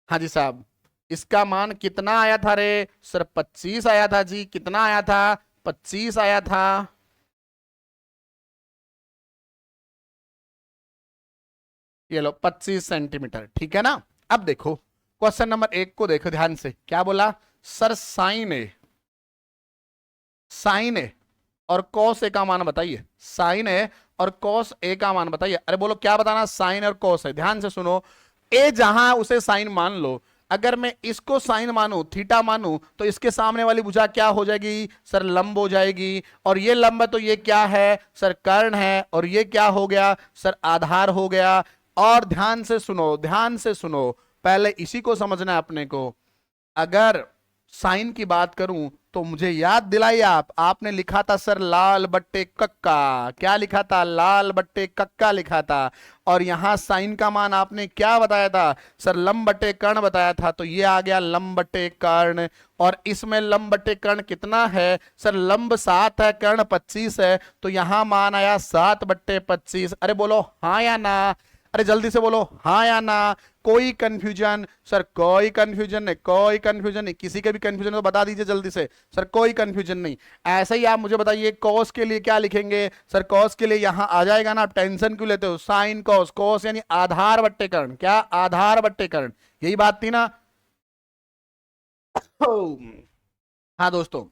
हाँ जी साहब, इसका मान कितना आया था रे सर, 25 आया था जी, कितना आया था 25 आया था। ये लो 25 सेंटीमीटर, ठीक है ना। अब देखो क्वेश्चन नंबर 1 को देखो ध्यान से, क्या बोला सर, साइन ए और कॉस ए का मान बताइए, साइन ए और कॉस ए का मान बताइए। अरे बोलो क्या बताना, साइन और कॉस ए, ध्यान से सुनो, ए जहां उसे साइन मान लो, अगर मैं इसको साइन मानू, थीटा मानू, तो इसके सामने वाली भुजा क्या हो जाएगी सर, लंब हो जाएगी। और ये लंब है तो ये क्या है सर, कर्ण है। और ये क्या हो गया सर, आधार हो गया। और ध्यान से सुनो, ध्यान से सुनो, पहले इसी को समझना है अपने को। अगर साइन की बात करूं तो मुझे याद दिलाइए, आपने लिखा था सर लाल बट्टे कक्का, क्या लिखा था, लाल बट्टे कक्का लिखा था। और यहां साइन का मान आपने क्या बताया था सर, लंब बट्टे कर्ण बताया था, तो ये आ गया लंब बट्टे कर्ण। और इसमें लंब बट्टे कर्ण कितना है सर, लंब 7 है, कर्ण 25 है, तो यहां मान आया 7/25। अरे बोलो हाँ या ना, अरे जल्दी से बोलो हाँ या ना। कोई कंफ्यूजन सर, कोई कंफ्यूजन नहीं, कोई कंफ्यूजन नहीं, किसी के भी कंफ्यूजन तो बता दीजिए जल्दी से सर, कोई कंफ्यूजन नहीं। ऐसे ही आप मुझे बताइए कॉस के लिए क्या लिखेंगे सर, कॉस के लिए यहां आ जाएगा ना, आप टेंशन क्यों लेते हो, साइन कॉस, कॉस यानी आधार बट्टे कर्ण, क्या आधार बट्टे कर्ण, यही बात थी ना। हाँ दोस्तों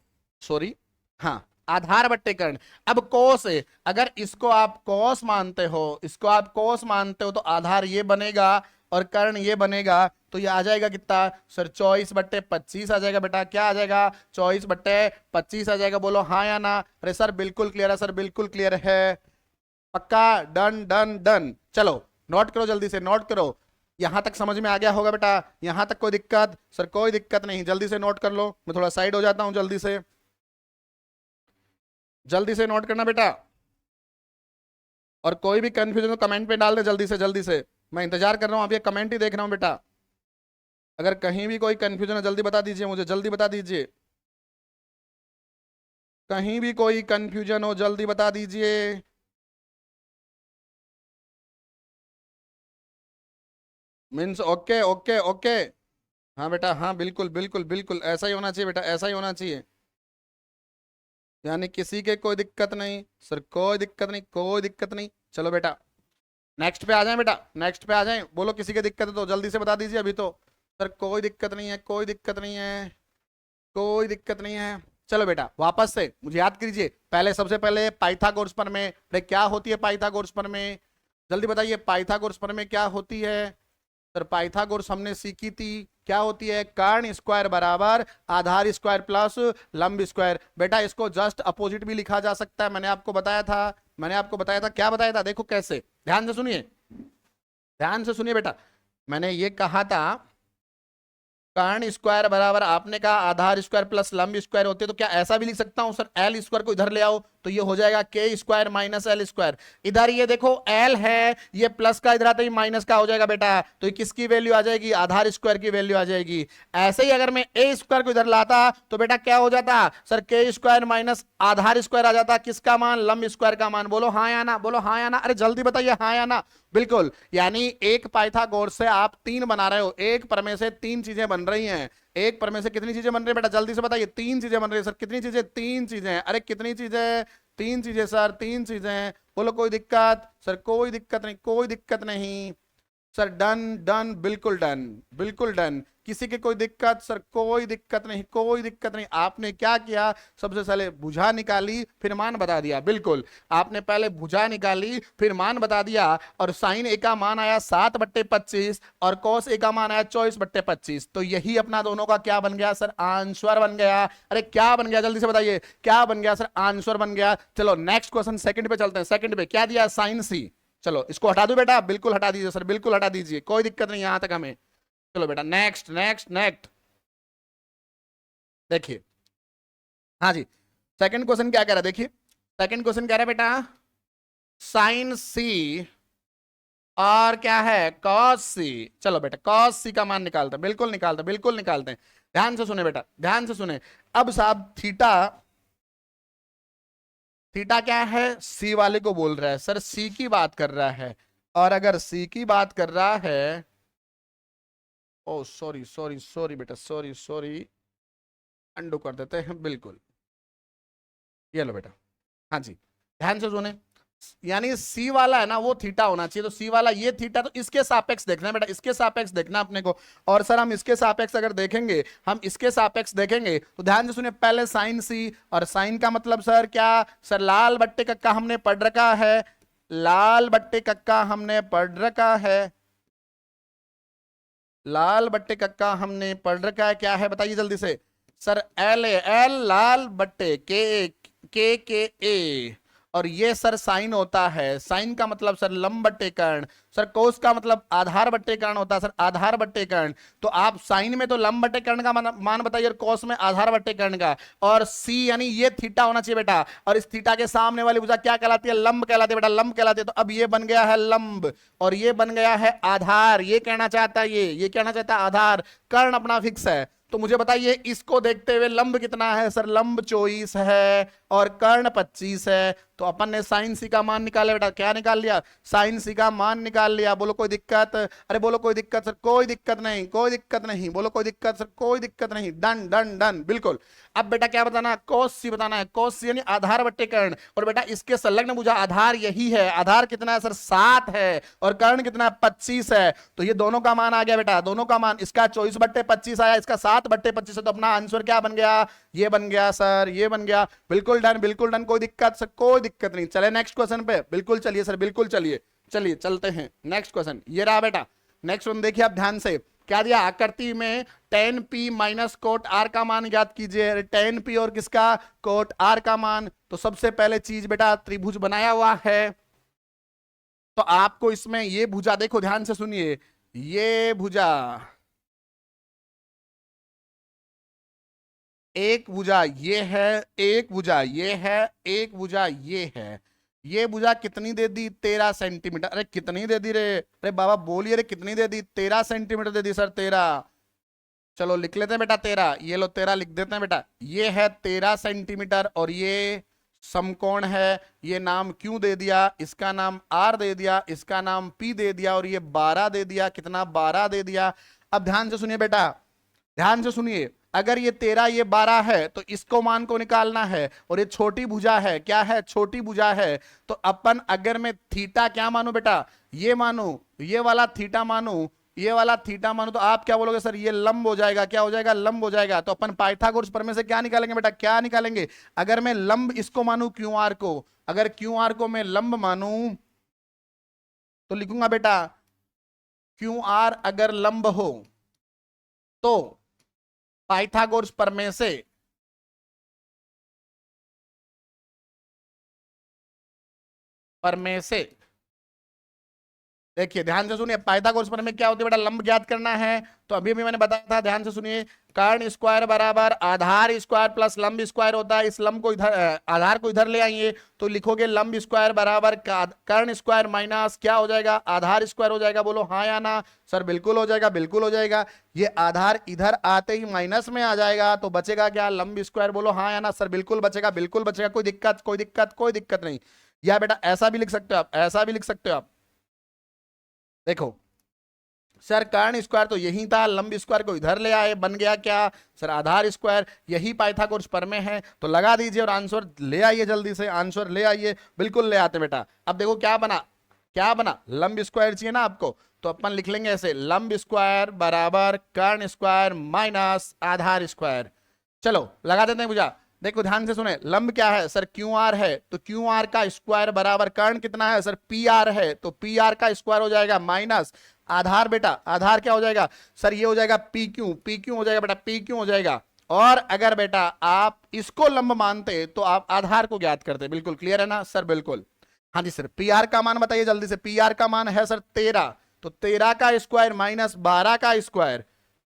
सॉरी, हाँ आधार बट्टे कर्ण। अब कोस है, अगर इसको आप कोस मानते हो, इसको आप कोस मानते हो, तो आधार ये बनेगा और कर्ण ये बनेगा, तो ये आ जाएगा कितना सर 24/25 आ जाएगा बेटा, क्या आ जाएगा 24/25 आ जाएगा। बोलो हाँ या ना। अरे सर बिल्कुल क्लियर है सर, बिल्कुल क्लियर है, पक्का, डन डन डन। चलो नोट करो जल्दी से, नोट करो, यहां तक समझ में आ गया होगा बेटा, यहां तक कोई दिक्कत सर, कोई दिक्कत नहीं, जल्दी से नोट कर लो, मैं थोड़ा साइड हो जाता हूं, जल्दी से, जल्दी से नोट करना बेटा। और कोई भी कंफ्यूजन तो कमेंट पे डाल दे जल्दी से, जल्दी से, मैं इंतजार कर रहा हूं, आप ये कमेंट ही देख रहा हूं बेटा। अगर कहीं भी कोई कंफ्यूजन है जल्दी बता दीजिए मुझे, जल्दी बता दीजिए, कहीं भी कोई कंफ्यूजन हो जल्दी बता दीजिए। मीन्स ओके ओके ओके, हाँ बेटा हाँ, बिल्कुल बिल्कुल बिल्कुल, ऐसा ही होना चाहिए बेटा, ऐसा ही होना चाहिए। यानी किसी के कोई दिक्कत नहीं सर, कोई दिक्कत नहीं, कोई दिक्कत नहीं। चलो बेटा नेक्स्ट पे आ जाएं बेटा, नेक्स्ट पे आ जाएं, बोलो किसी की दिक्कत है तो जल्दी से बता दीजिए अभी तो। सर कोई दिक्कत नहीं है, कोई दिक्कत नहीं है, कोई दिक्कत नहीं है। चलो बेटा वापस से मुझे याद कीजिए, पहले सबसे पहले पाइथागोरस प्रमेय, क्या होती है पाइथागोरस प्रमेय, जल्दी बताइए, पाइथागोरस प्रमेय क्या होती है? सर पाइथागोरस हमने सीखी थी, क्या होती है? कर्ण स्क्वायर बराबर आधार स्क्वायर प्लस लंब स्क्वायर। बेटा इसको जस्ट अपोजिट भी लिखा जा सकता है, मैंने आपको बताया था। मैंने आपको बताया था, क्या बताया था? देखो कैसे, ध्यान से सुनिए, ध्यान से सुनिए बेटा। मैंने ये कहा था कर्ण स्क्वायर बराबर, आपने कहा आधार स्क्वायर प्लस लंब स्क्वायर होते, तो क्या ऐसा भी लिख सकता हूं सर? एल स्क्वायर को इधर ले आओ तो ये हो जाएगा के स्क्वायर माइनस एल स्क्वायर। इधर ये देखो एल है, ये प्लस का इधर आता है माइनस का हो जाएगा बेटा, तो ये किसकी वैल्यू आ जाएगी? आधार स्क्वायर की वैल्यू आ जाएगी। ऐसे ही अगर मैं ए स्क्वायर को इधर लाता तो बेटा क्या हो जाता सर? के स्क्वायर माइनस आधार स्क्वायर आ जाता, किसका मान? लंब स्क्वायर का मान। बोलो हाँ या ना, बोलो हाँ या ना, अरे जल्दी बताइए हाँ या ना। बिल्कुल, यानी एक पाइथागोरस से आप 3 बना रहे हो, एक प्रमेय से 3 चीजें बन रही हैं। एक प्रमेय से कितनी चीजें बन रही है बेटा? जल्दी से बताइए। 3 चीजें बन रही है सर। कितनी चीजें? 3 चीजें। अरे कितनी चीजें? 3 चीजें सर, 3 चीजें। बोलो कोई दिक्कत? सर कोई दिक्कत नहीं, कोई दिक्कत नहीं सर। डन डन, बिल्कुल डन, बिल्कुल डन। किसी की कोई दिक्कत? सर कोई दिक्कत नहीं, कोई दिक्कत नहीं। आपने क्या किया? सबसे पहले भुजा निकाली फिर मान बता दिया। बिल्कुल, आपने पहले भुजा निकाली फिर मान बता दिया, और साइन ए का मान आया 7/25 और कॉस ए का मान आया 24/25। तो यही अपना दोनों का क्या बन गया सर? आंसर बन गया। अरे क्या बन गया? जल्दी से बताइए क्या बन गया सर? आंसर बन गया। चलो नेक्स्ट क्वेश्चन, सेकंड पे चलते हैं। सेकंड पे क्या दिया? साइन सी। चलो इसको हटा दो बेटा, बिल्कुल हटा दीजिए सर, बिल्कुल हटा दीजिए, कोई दिक्कत नहीं यहां तक हमें। चलो बेटा नेक्स्ट नेक्स्ट नेक्स्ट, देखिए। हाँ जी, सेकंड क्वेश्चन क्या कह रहा है? देखिए सेकंड क्वेश्चन कह रहा है बेटा साइन सी और क्या है? कॉस सी। चलो बेटा कॉस सी का मान निकालते हैं, बिल्कुल निकालते हैं, बिल्कुल निकालते हैं। ध्यान से सुने बेटा, ध्यान से सुने। अब साहब थीटा, थीटा क्या है? सी वाले को बोल रहा है सर, सी की बात कर रहा है। और अगर सी की बात कर रहा है, ओ सॉरी सॉरी सॉरी बेटा, सॉरी सॉरी, अंडू कर देते हैं, बिल्कुल। ये लो बेटा, हाँ जी, ध्यान से सुने। यानी सी वाला है ना वो थीटा होना चाहिए, तो सी वाला ये थीटा, तो इसके सापेक्ष देखना है बेटा, इसके सापेक्ष देखना अपने को। और सर हम इसके सापेक्ष अगर देखेंगे, हम इसके सापेक्ष देखेंगे तो ध्यान से सुनिए, पहले साइन सी, और साइन का मतलब सर क्या? सर लाल बट्टे कक्का हमने पढ़ रखा है, लाल बट्टे कक्का हमने पढ़ रखा है, लाल बट्टे कक्का हमने पढ़ रखा है। क्या है बताइए जल्दी से? सर एल ए, एल लाल बट्टे के ए, और ये सर साइन होता है, साइन का मतलब सर लंब बट्टे कर्ण। सर कोस का मतलब आधार बट्टे कर्ण होता है सर, आधार बट्टे कर्ण। तो आप साइन में तो लंब बट्टे कर्ण का मान बताइए, और कोस में आधार बट्टे कर्ण का। और सी यानी ये थीटा होना चाहिए बेटा, और इस थीटा के सामने वाली भुजा क्या कहलाती है? लंब कहलाती है बेटा, लंब कहलाती है। तो अब ये बन गया है लंब, और ये बन गया है आधार। ये कहना चाहता है, ये कहना चाहता है आधार। कर्ण अपना फिक्स है, तो मुझे बताइए इसको देखते हुए लंब कितना है सर? लंब 24 है और कर्ण 25 है। तो अपन ने साइन सी का मान निकाला बेटा, क्या निकाल लिया? साइन सी का मान निकाल लिया। बोलो कोई दिक्कत? अरे बोलो कोई दिक्कत? सर कोई दिक्कत नहीं, कोई दिक्कत नहीं। बोलो कोई दिक्कत? सर कोई दिक्कत नहीं। डन डन डन, बिल्कुल। अब बेटा क्या बताना है? कोस सी बताना है, कोस सी यानी आधार बट्टे कर्ण। और बेटा इसके संलग्न भुजा आधार यही है। आधार कितना है सर? 7 है, और कर्ण कितना है? 25 है। तो ये दोनों का मान आ गया बेटा, दोनों का मान। इसका 24/25 आया, इसका 7/25 है, तो अपना आंसर क्या बन गया? ये बन गया सर, ये बन गया। बिल्कुल डन, बिल्कुल डन, कोई दिक्कत सर? कोई दिक्कत नहीं। चले नेक्स्ट क्वेश्चन पे, बिल्कुल चलिए सर, बिल्कुल चलिए, चलिए चलते हैं नेक्स्ट क्वेश्चन। ये रहा बेटा नेक्स्ट वन, देखिए आप ध्यान से। क्या दिया? आकृति में tan p minus cot r का मान ज्ञात कीजिए। tan p और किसका? कोट r का मान। तो सबसे पहले चीज बेटा, त्रिभुज बनाया हुआ है, तो आपको इसमें ये भुजा देखो, ध्यान से सुनिए, ये भुजा, एक भुजा ये है, एक भुजा ये है, एक भुजा ये है। ये भुजा कितनी दे दी? 13 सेंटीमीटर। अरे कितनी दे दी रे? अरे बाबा बोलिए रे, कितनी दे दी? 13 सेंटीमीटर दे दी सर, 13। चलो लिख लेते हैं बेटा 13, ये लो 13 लिख देते हैं बेटा। ये है 13 सेंटीमीटर, और ये समकोण है। ये नाम क्यों दे दिया? इसका नाम आर दे दिया, इसका नाम पी दे दिया, और ये 12 दे दिया। कितना? 12 दे दिया। अब ध्यान से सुनिए बेटा, ध्यान से सुनिए। अगर ये 13 ये 12 है तो इसको मान को निकालना है, और ये छोटी भुजा है, क्या है? छोटी भुजा है। तो अपन अगर मैं थीटा क्या मानू बेटा? ये मानू, ये वाला थीटा मानू, ये वाला थीटा मानो, तो आप क्या बोलोगे सर? ये लंब हो जाएगा। क्या हो जाएगा? लंब हो जाएगा। तो अपन पाइथागोरस प्रमेय से क्या निकालेंगे बेटा? क्या निकालेंगे? अगर मैं लंब इसको मानू क्यू आर को, अगर क्यू आर को मैं लंब मानू, तो लिखूंगा बेटा क्यू आर अगर लंब हो तो पाइथागोरस प्रमेय से देखिए ध्यान से सुनिए, पाइथागोरस प्रमेय में क्या होती है बेटा, लंब ज्ञात करना है। तो अभी मैंने बताया था, ध्यान से सुनिए, कर्ण स्क्वायर बराबर आधार स्क्वायर प्लस लंब स्क्वायर होता है। इस लंब को इधर, आधार को इधर ले आइए तो लिखोगे लंब स्क्वायर बराबर कर्ण स्क्वायर माइनस क्या हो जाएगा, आधार स्क्वायर हो जाएगा। बोलो हाँ या ना। सर बिल्कुल हो जाएगा, बिल्कुल हो जाएगा। ये आधार इधर आते ही माइनस में आ जाएगा तो बचेगा क्या, लंब स्क्वायर। बोलो हाँ या ना। सर बिल्कुल बचेगा, बिल्कुल बचेगा, कोई दिक्कत कोई दिक्कत कोई दिक्कत नहीं। या बेटा ऐसा भी लिख सकते हो आप, ऐसा भी लिख सकते हो आप। देखो सर कर्ण स्क्वायर तो यही था, लंब स्क्वायर को इधर ले आए, बन गया क्या सर, आधार स्क्वायर। यही पाइथागोरस प्रमेय है। तो लगा दीजिए और आंसर ले आइए, जल्दी से आंसर ले आइए। बिल्कुल ले आते बेटा। अब देखो क्या बना, क्या बना, लंब स्क्वायर चाहिए ना आपको, तो अपन लिख लेंगे ऐसे, लंब स्क्वायर बराबर कर्ण स्क्वायर माइनस आधार स्क्वायर। चलो लगा देते हैं भुजा। देखो ध्यान से सुने, लंब क्या है सर, क्यू आर है, तो क्यू आर का स्क्वायर बराबर कर्ण कितना है सर, पी आर है, तो पी आर का स्क्वायर हो जाएगा माइनस आधार। बेटा आधार क्या हो जाएगा सर, ये हो जाएगा पी क्यू, पी क्यू हो जाएगा बेटा, पी क्यू हो जाएगा। और अगर बेटा आप इसको लंब मानते तो आप आधार को ज्ञात करते। बिल्कुल क्लियर है ना सर, बिल्कुल। हाँ जी सर, पी आर का मान बताइए जल्दी से। पी आर का मान है सर 13, तो 13 का स्क्वायर माइनस 12 का स्क्वायर,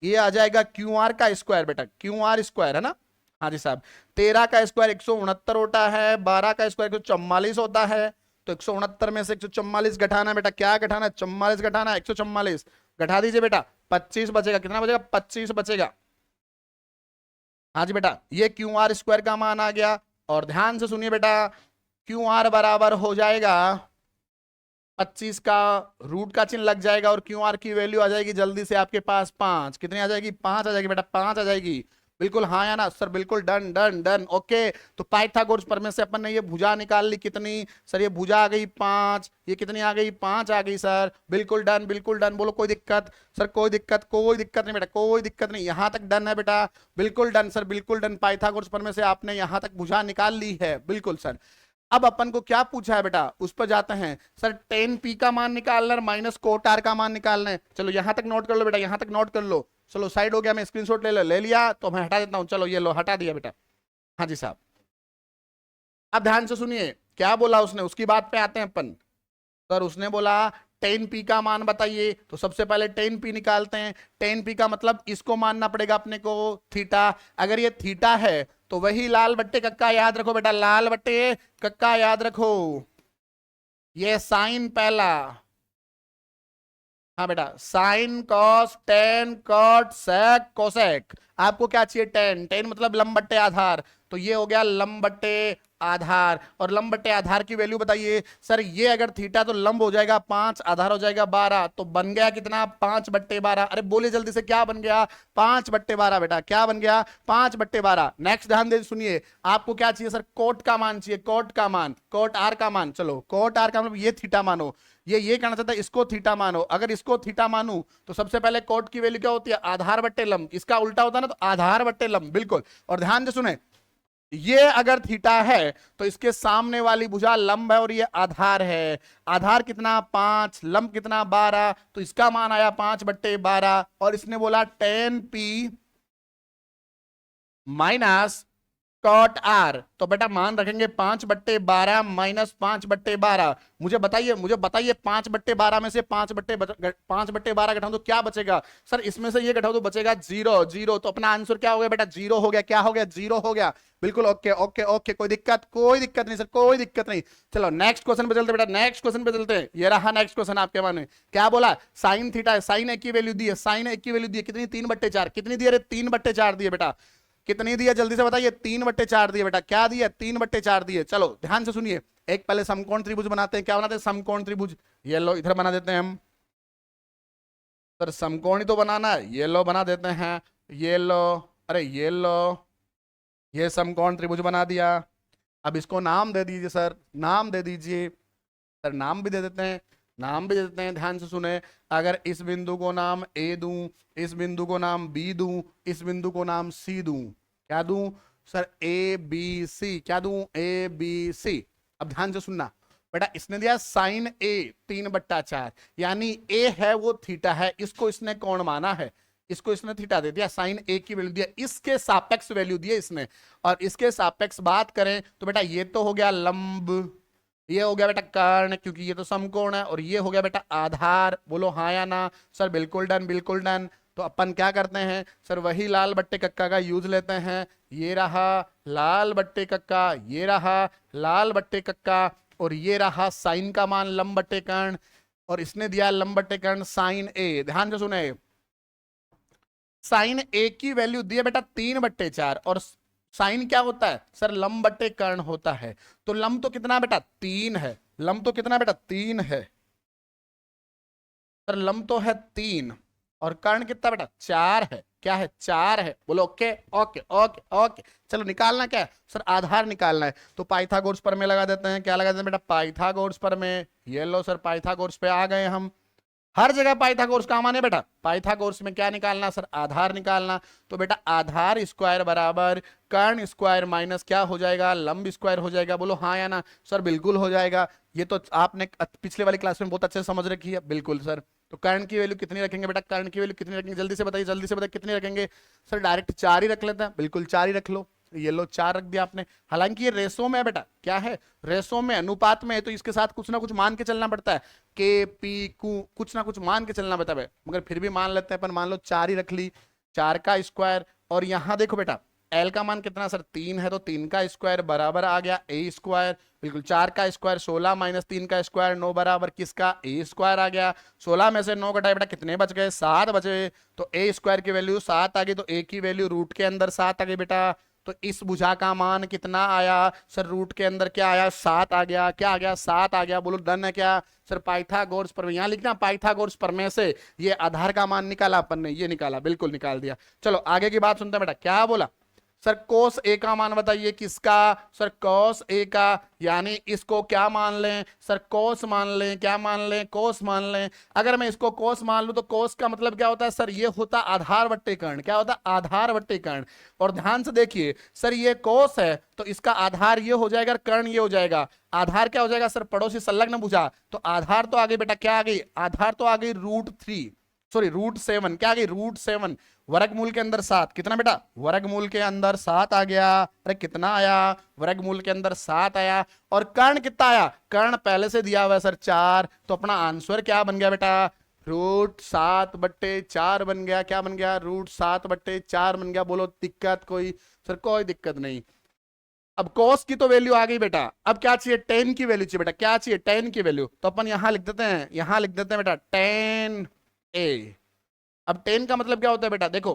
ये आ जाएगा क्यू आर का स्क्वायर। बेटा क्यू आर स्क्वायर है ना, हाँ जी साहब। 13 का स्क्वायर 169 होता है, 12 का स्क्वायर 144 होता है। तो 169 में से 144 घटाना बेटा, क्या घटाना है, 44 घटाना है, 144 घटा दीजिए बेटा, 25 बचेगा। कितना बचेगा, 25 बचेगा। हाँ जी बेटा, ये क्यू आर स्क्वायर का मान आ गया। और ध्यान से सुनिए बेटा, क्यू आर बराबर हो जाएगा 25 का रूट का चिन्ह लग जाएगा और क्यू आर की वैल्यू आ जाएगी जल्दी से आपके पास 5। कितनी आ जाएगी, 5 आ जाएगी बेटा, 5 आ जाएगी। बिल्कुल हाँ या ना सर, बिल्कुल डन डन डन। ओके, तो पाइथागोरस प्रमेय से अपन ने ये भुजा निकाल ली, कितनी सर, ये भुजा आ गई 5, ये कितनी आ गई, 5 आ गई सर। बिल्कुल डन, बिल्कुल डन। बोलो कोई दिक्कत सर, कोई दिक्कत कोई दिक्कत नहीं बेटा, कोई दिक्कत नहीं। यहां तक डन है बेटा, बिल्कुल डन सर, बिल्कुल डन। पाइथागोरस प्रमेय से आपने यहां तक भुजा निकाल ली है, बिल्कुल सर। अब अपन को क्या पूछा है बेटा, उस पर जाते हैं सर। टेन पी का मान निकालना है माइनस कोट आर का मान निकालना है। चलो यहां तक नोट कर लो बेटा, यहां तक नोट कर लो। चलो साइड हो गया, मैं स्क्रीनशॉट ले लिया तो मैं हटा देता हूं। चलो ये लो, हटा दिया बेटा। हाँ जी साहब, अब ध्यान से सुनिए क्या बोला उसने, उसकी बात पे आते हैं अपन। सर उसने बोला टेन पी का मान बताइए, तो सबसे पहले टेन पी निकालते हैं। टेन पी का मतलब इसको मानना पड़ेगा अपने को थीटा। अगर ये थीटा है तो वही लाल बट्टे कक्का याद रखो बेटा, लाल बट्टे कक्का याद रखो। ये साइन पहला, हाँ बेटा, sine cos tan cot sec cosec. आपको क्या चाहिए, टेन, टेन मतलब लंब बट्टे आधार, तो ये हो गया लंब बट्टे आधार। और लंब बट्टे आधार की वैल्यू बताइए सर, ये अगर थीटा तो लंब हो जाएगा 5, आधार हो जाएगा 12, तो बन गया कितना, 5/12। अरे बोले जल्दी से, क्या बन गया, 5/12 बेटा, क्या बन गया, 5/12। नेक्स्ट ध्यान दे सुनिए, आपको क्या चाहिए सर, कोट का मान चाहिए, कोट का मान, कोट आर का मान। चलो कोट आर का मतलब ये थीटा मानो, ये कहना चाहता है इसको थीटा मानो। अगर इसको थीटा मानू तो सबसे पहले कोट की वैल्यू क्या होती है, आधार बट्टे लंब। इसका उल्टा होता है ना, तो आधार बट्टे लंब, बिल्कुल। और ध्यान से सुने, ये अगर थीटा है तो इसके सामने वाली भुजा लंब है और ये आधार है। आधार कितना, 5, लंब कितना, 12, तो इसका मान आया 5/12। और इसने बोला tan P minus cot R, तो बेटा मान रखेंगे 5/12 माइनस 5/12। मुझे बताइए 5/12 में से 5/12 घटाओ तो क्या बचेगा सर, इसमें से ये घटाओ तो बचेगा 0 0। तो अपना आंसर क्या हो गया बेटा, 0 हो गया। क्या हो गया, 0 हो गया। बिल्कुल ओके ओके ओके, कोई दिक्कत नहीं सर, कोई दिक्कत नहीं। चलो नेक्स्ट क्वेश्चन पे चलते बेटा, नेक्स्ट क्वेश्चन पे चलते हैं। ये रहा नेक्स्ट क्वेश्चन आपके मन में। क्या बोला, साइन थीटा है, साइन ए की वैल्यू दी है, साइन ए की वैल्यू दी है कितनी, 3/4। कितनी दी है, 3/4 दी है बेटा। कितनी दी है जल्दी से बताइए, 3/4 दी है बेटा। क्या दी है, 3/4 दी है। चलो ध्यान से सुनिए, एक पहले समकोण त्रिभुज बनाते हैं। क्या बनाते हैं, समकोण त्रिभुज। ये लो इधर बना देते हैं हम। सर समकोण ही तो बनाना है, ये लो बना देते हैं। ये लो, अरे ये लो, ये समकोण त्रिभुज बना दिया। अब इसको नाम दे दीजिए सर, नाम दे दीजिए सर, नाम भी दे देते हैं, नाम भी दे देते हैं। ध्यान से सुने, अगर इस बिंदु को नाम ए दूं, इस बिंदु को नाम बी दूं, इस बिंदु को नाम सी दूं, क्या दूं सर, ए बी सी। क्या दूं, ए बी सी। अब ध्यान से सुनना, बेटा इसने दिया साइन ए 3/4, यानी ए है वो थीटा है, इसको इसने कोण माना है, इसको इसने थीटा दे दिया, साइन ए की वैल्यू दिया, इसके सापेक्ष वैल्यू दिए इसने, और इसके सापेक्ष बात करें तो बेटा ये तो हो गया लंब, ये हो गया बेटा कर्ण क्योंकि ये तो समकोण है, और ये हो गया बेटा आधार। बोलो हाँ या ना सर? बिल्कुल डन, बिल्कुल डन। तो अपन क्या करते हैं सर, वही लाल बट्टे कक्का का यूज लेते हैं, ये रहा लाल बट्टे कक्का, ये रहा लाल बट्टे कक्का, और ये रहा साइन का मान लंब बट्टे कर्ण, और इसने दिया लंब बट्टे कर्ण साइन ए। ध्यान से सुने, साइन ए की वैल्यू दी है बेटा 3/4, और साइन क्या होता है सर? लंब बट्टे कर्ण होता है। तो लंब तो कितना बेटा 3 है, लंब तो कितना बेटा 3 है सर, लंब तो है 3, और कर्ण कितना बेटा 4 है। क्या है? 4 है। बोलो ओके ओके ओके ओके। चलो निकालना क्या है सर? आधार निकालना है। तो पाइथागोरस प्रमेय लगा देते हैं। क्या लगा देते हैं बेटा? पाइथागोरस प्रमेय। ये लो सर, पाइथागोरस पे आ गए हम। हर जगह पाइथागोरस काम आने बेटा। पाइथागोरस में क्या निकालना सर? आधार निकालना। तो बेटा आधार स्क्वायर बराबर कर्ण स्क्वायर माइनस क्या हो जाएगा? लंब स्क्वायर हो जाएगा। बोलो हाँ या ना सर? बिल्कुल हो जाएगा। ये तो आपने पिछले वाली क्लास में बहुत अच्छे से समझ रखी है। बिल्कुल सर। तो कर्ण की वैल्यू कितनी रखेंगे बेटा? कर्ण की वैल्यू कितनी रखेंगे? जल्दी से बताइए, जल्दी से बताइए कितनी रखेंगे सर? डायरेक्ट 4 ही रख लेते हैं। बिल्कुल 4 ही रख लो। ये लो 4 रख दिया आपने। हालांकि ये रेसो में है बेटा, क्या है? रेसो में, अनुपात में है, तो इसके साथ कुछ ना कुछ मान के चलना पड़ता है। के पी कु कुछ ना कुछ मान के चलना पड़ता है, मगर फिर भी मान लेते हैं अपन। मान लो 4 ही रख ली, 4 का स्क्वायर। और यहां देखो बेटा एल का मान कितना सर? 3 है, तो 3 का स्क्वायर बराबर आ गया ए स्क्वायर। बिल्कुल 4 का स्क्वायर 16 माइनस 3 का स्क्वायर 9 बराबर किसका? ए स्क्वायर आ गया। 16 में से 9 घटाए बेटा कितने बच गए? 7 बचे। तो ए स्क्वायर की वैल्यू 7 आ गई, तो ए की वैल्यू रूट के अंदर 7 आ गई बेटा। तो इस भुजा का मान कितना आया सर? रूट के अंदर क्या आया? 7 आ गया। क्या आ गया? 7 आ गया। बोलो डन है क्या सर? पाइथागोरस प्रमेय यहां लिखना, पाइथागोरस प्रमेय से ये आधार का मान निकाला अपन ने, ये निकाला, बिल्कुल निकाल दिया। चलो आगे की बात सुनते हैं बेटा। क्या बोला सर? कोस ए का मान बताइए। किसका सर? कोस ए का। यानी इसको क्या मान लें सर? कोस मान लें। क्या मान लें? कोस मान लें। अगर मैं इसको कोस मान लूं तो कोस का मतलब क्या होता है सर? ये होता आधार बट्टे कर्ण। क्या होता? आधार बट्टे कर्ण। और ध्यान से देखिए सर, ये कोस है तो इसका आधार ये हो जाएगा, कर्ण ये हो जाएगा। आधार क्या हो जाएगा सर? पड़ोसी संलग्न भुजा। तो आधार तो आ गई बेटा, क्या आ गई? आधार तो आ गई √3, सॉरी √7। क्या आ गई? √7। वर्गमूल के अंदर 7 कितना बेटा? वर्गमूल के अंदर 7 आ गया। अरे कितना आया? वर्गमूल के अंदर 7 आया। और कर्ण कितना आया? कर्ण पहले से दिया हुआ है सर 4। तो अपना आंसर क्या बन गया बेटा? √7/4 बन गया। क्या बन गया? √7/4 बन गया। बोलो दिक्कत कोई सर? कोई दिक्कत नहीं। अब cos की तो वैल्यू आ गई बेटा, अब क्या चाहिए? tan की वैल्यू चाहिए बेटा। क्या चाहिए? tan की वैल्यू। तो अपन यहां लिख देते हैं, यहां लिख देते हैं बेटा tan a। अब tan का मतलब क्या होता है बेटा? देखो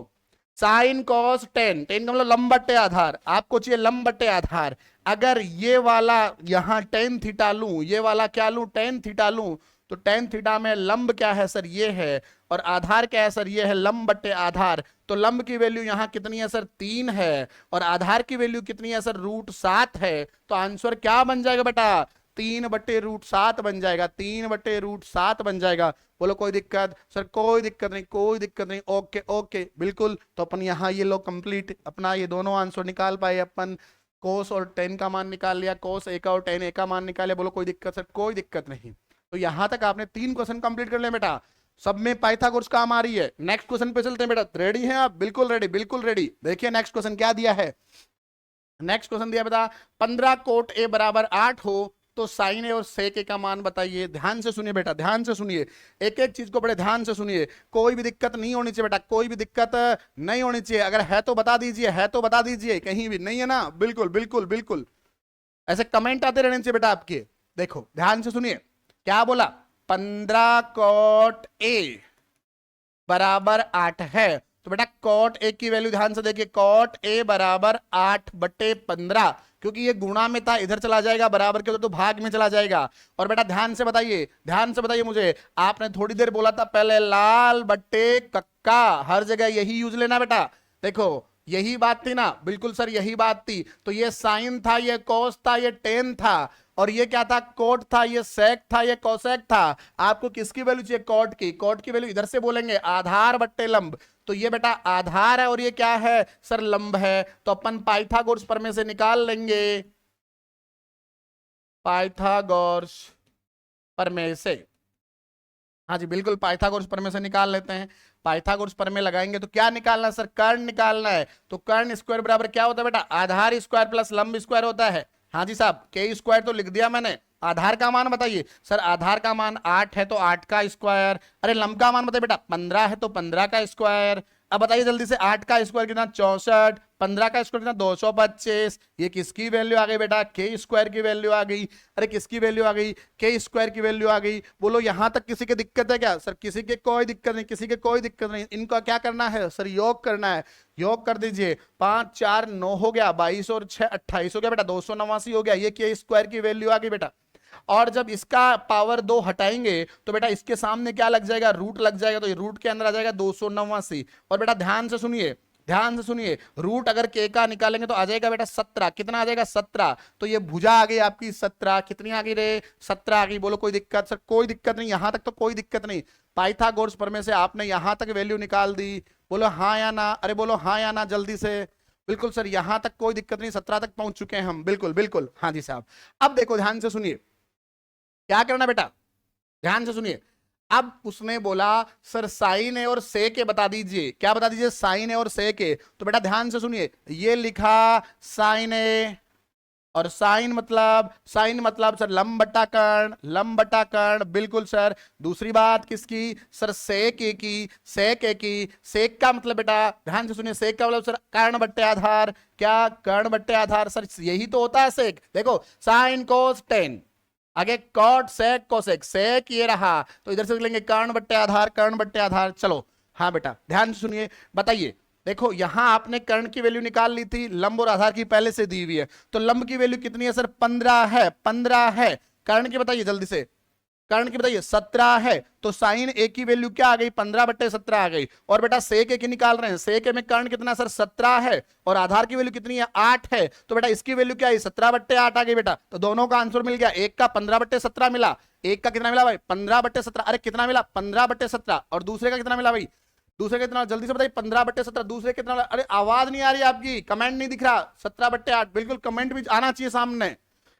साइन कॉस टेन, टेन का मतलब लंब बट्टे आधार। आपको चाहिए लंब बट्टे आधार। अगर ये वाला यहां टेन थीटा लूं, ये वाला क्या लूं? टेन थीटा लूं, तो टेन थीटा में लंब क्या है सर? ये है। और आधार क्या है सर? ये है। लंब बट्टे आधार। तो लंब की वैल्यू यहां कितनी है सर? 3 है। और आधार की वैल्यू कितनी है सर? √7 है। तो आंसर क्या बन जाएगा बेटा? 3/√7 बन जाएगा। 3/√7 बन जाएगा। बोलो कोई दिक्कत सर? कोई दिक्कत नहीं, कोई दिक्कत नहीं। ओके ओके बिल्कुल। तो अपन यहाँ ये लो कंप्लीट अपना ये दोनों आंसर निकाल पाए अपन। कोस और टेन का मान निकाल लिया, कोस ए का और टेन ए का मान निकाल लिया। बोलो कोई दिक्कत सर? कोई दिक्कत नहीं। तो यहां तक आपने 3 क्वेश्चन कंप्लीट कर लिया बेटा। सब में पाइथागोरस काम आ रही है। नेक्स्ट क्वेश्चन पे चलते हैं बेटा। रेडी हैं आप? बिल्कुल रेडी, बिल्कुल रेडी। देखिए नेक्स्ट क्वेश्चन क्या दिया है। नेक्स्ट क्वेश्चन दिया बेटा 15 कोट ए बराबर 8 हो तो साइन ए और सेक ए का मान बताइए। ध्यान से सुनिए बेटा, ध्यान से सुनिए, एक एक चीज को बड़े ध्यान से सुनिए। कोई भी दिक्कत नहीं होनी चाहिए बेटा, कोई भी दिक्कत नहीं होनी चाहिए। अगर है तो बता दीजिए, है तो बता दीजिए। कहीं भी नहीं है ना? बिल्कुल बिल्कुल बिल्कुल। ऐसे कमेंट आते रहने चाहिए बेटा आपके। देखो ध्यान से सुनिए, क्या बोला? 15 कोट ए बराबर 8 है। तो बेटा कॉट ए की वैल्यू ध्यान से देखिए, कॉट ए बराबर 8/15, क्योंकि ये गुणा में था, इधर चला जाएगा, बराबर के तो भाग में चला जाएगा। और बेटा ध्यान से बताइए, ध्यान से बताइए मुझे, आपने थोड़ी देर बोला था पहले लाल बट्टे कक्का, हर जगह यही यूज लेना बेटा। देखो यही बात थी ना? बिल्कुल सर यही बात थी। तो ये साइन था, ये कोस था, ये टेन था, और ये क्या था? कोट था, ये सेक था, ये कोसेक था। आपको किसकी वैल्यू चाहिए? कोट की। कोट की वैल्यू इधर से बोलेंगे आधार बट्टे लंब। तो ये बेटा आधार है और ये क्या है सर? लंब है। तो अपन पाइथागोरस प्रमेय से निकाल लेंगे। पाइथागोरस प्रमेय से। हाँ जी बिल्कुल, पाइथागोरस प्रमेय से निकाल लेते हैं। पाइथागोरस प्रमेय लगाएंगे तो क्या निकालना है सर? कर्ण निकालना है। तो कर्ण स्क्वायर बराबर क्या होता है बेटा? आधार स्क्वायर प्लस लंब स्क्वायर होता है। हाँ जी साहब, के स्क्वायर तो लिख दिया मैंने। आधार का मान बताइए सर। आधार का मान 8 है तो 8 का स्क्वायर। अरे लंब का मान बताइए बेटा। 15 है तो 15 का स्क्वायर। अब बताइए जल्दी से, 8 का स्क्वायर कितना? 64। 15 का स्क्वायर कितना? 225। ये किसकी वैल्यू आ गई बेटा? के स्क्वायर की वैल्यू आ गई। अरे किसकी वैल्यू आ गई? के स्क्वायर की वैल्यू आ गई। बोलो यहां तक किसी की दिक्कत है क्या सर? किसी के कोई दिक्कत नहीं, किसी के कोई दिक्कत नहीं। इनका क्या करना है सर? योग करना है। योग कर दीजिए। 5 4 9 हो गया, 22 और 6 28 हो गया बेटा, 289 हो गया। ये के स्क्वायर की वैल्यू आ गई बेटा। और जब इसका पावर 2 हटाएंगे तो बेटा इसके सामने क्या लग जाएगा? रूट लग जाएगा। तो ये रूट के अंदर आ जाएगा 289। और बेटा ध्यान से सुनिए, ध्यान से सुनिए, रूट अगर के का निकालेंगे तो आ जाएगा बेटा 17। कितना आ जाएगा? 17। तो ये भुजा आ गई आपकी 17। कितनी आ गई रे? 17 आ गई। बोलो कोई दिक्कत सर? कोई दिक्कत नहीं, यहां तक तो कोई दिक्कत नहीं। पाइथागोरस प्रमेय से आपने यहां तक वैल्यू निकाल दी। बोलो हाँ या ना? अरे बोलो हाँ या ना जल्दी से। बिल्कुल सर, यहां तक कोई दिक्कत नहीं, 17 तक पहुंच चुके हैं हम। बिल्कुल बिल्कुल, हाँ जी साहब। अब देखो ध्यान से सुनिए, क्या करना बेटा? ध्यान से सुनिए। अब उसने बोला सर साइन ए और सेक ए बता दीजिए। क्या बता दीजिए? साइन ए और सेक ए। तो बेटा ध्यान से सुनिए, ये लिखा साइन ए, और साइन मतलब सर लंब बटा कर्ण, लंब बटा कर्ण। बिल्कुल सर। दूसरी बात किसकी सर? सेक ए की, सेक ए की। सेक का मतलब बेटा ध्यान से सुनिए, सेक का मतलब सर कर्ण बट्टे आधार। क्या? कर्ण बट्टे आधार सर, यही तो होता है सेक। देखो साइन कोस टेन, आगे कॉट सेक कोसेक, सेक ये रहा, तो इधर से लेंगे कर्ण बट्टे आधार, कर्ण बट्टे आधार। चलो हाँ बेटा ध्यान से सुनिए, बताइए। देखो यहां आपने कर्ण की वैल्यू निकाल ली थी, लंब और आधार की पहले से दी हुई है। तो लंब की वैल्यू कितनी है सर? 15 है, 15 है। कर्ण की बताइए जल्दी से, कर्ण की बताइए। 17 है। तो साइन ए की वैल्यू क्या आ गई? 15/17 आ गई। और बेटा सेक ए की निकाल रहे हैं, सेक ए में कर्ण कितना सर? 17 है। और आधार की वैल्यू कितनी है? 8 है। तो बेटा इसकी वैल्यू क्या है? 17/8 आ गई बेटा। तो दोनों का आंसर मिल गया। एक का 15/17 मिला, एक का कितना मिला भाई? 15/17। अरे कितना मिला? 15/17। और दूसरे का कितना मिला भाई? दूसरे का कितना? जल्दी से बताइए। 15/17। दूसरे कितना? अरे आवाज नहीं आ रही आपकी, कमेंट नहीं दिख रहा। 17/8। बिल्कुल कमेंट भी आना चाहिए सामने।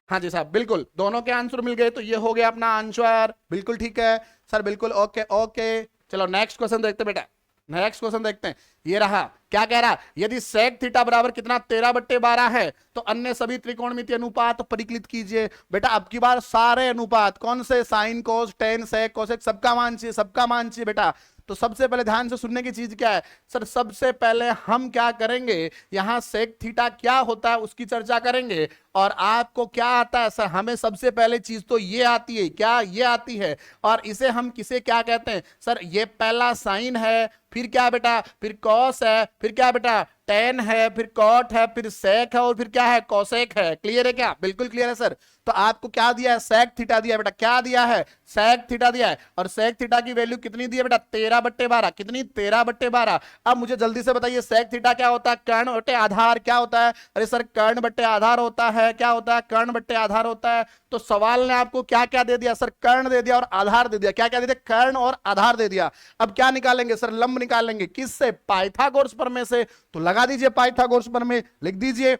हाँ जी साहब बिल्कुल, दोनों के आंसर मिल गए। तो ये हो गया अपना आंसर। बिल्कुल ठीक है सर, बिल्कुल ओके ओके। चलो नेक्स्ट क्वेश्चन देखते हैं बेटा, नेक्स्ट क्वेश्चन देखते हैं। ये रहा, क्या कह रहा? यदि सेक थीटा बराबर कितना? 13/12 है, तो अन्य सभी त्रिकोणमितीय अनुपात परिकलित कीजिए। बेटा अब की बार सारे अनुपात, कौन से? Sine cos tan sec cosec, सबका मान चाहिए, सबका मान चाहिए बेटा। तो सबसे पहले ध्यान से सुनने की चीज क्या है सर? सबसे पहले हम क्या करेंगे, यहां सेक थीटा क्या होता है उसकी चर्चा करेंगे। और आपको क्या आता है सर? हमें सबसे पहले चीज तो ये आती है। क्या? ये आती है। और इसे हम किसे क्या कहते हैं सर? ये पहला साइन है, फिर क्या बेटा? फिर कॉस है, फिर क्या बेटा? टेन है, फिर कॉट है, फिर सेक है, और फिर क्या है? कोसेक है। क्लियर है क्या? बिल्कुल क्लियर है सर। तो आपको क्या दिया है? सेक थीटा दिया है बेटा। क्या दिया है? सेक थीटा दिया है। और सेक थीटा की वैल्यू कितनी दी है बेटा? 13/12। कितनी? 13/12। अब मुझे जल्दी से बताइए सेक थीटा क्या होता है? कर्ण बट्टे आधार। क्या होता है? अरे सर कर्ण बट्टे आधार होता है। क्या होता है? कर्ण बट्टे आधार होता है। तो सवाल ने आपको क्या क्या दे दिया सर? कर्ण दे दिया और आधार दे दिया। क्या क्या दे दिया? कर्ण और आधार दे दिया। अब क्या निकालेंगे सर? लंब निकालेंगे। किससे? पाइथागोरस प्रमेय से। तो लगा दीजिए पाइथागोरस प्रमेय, लिख दीजिए,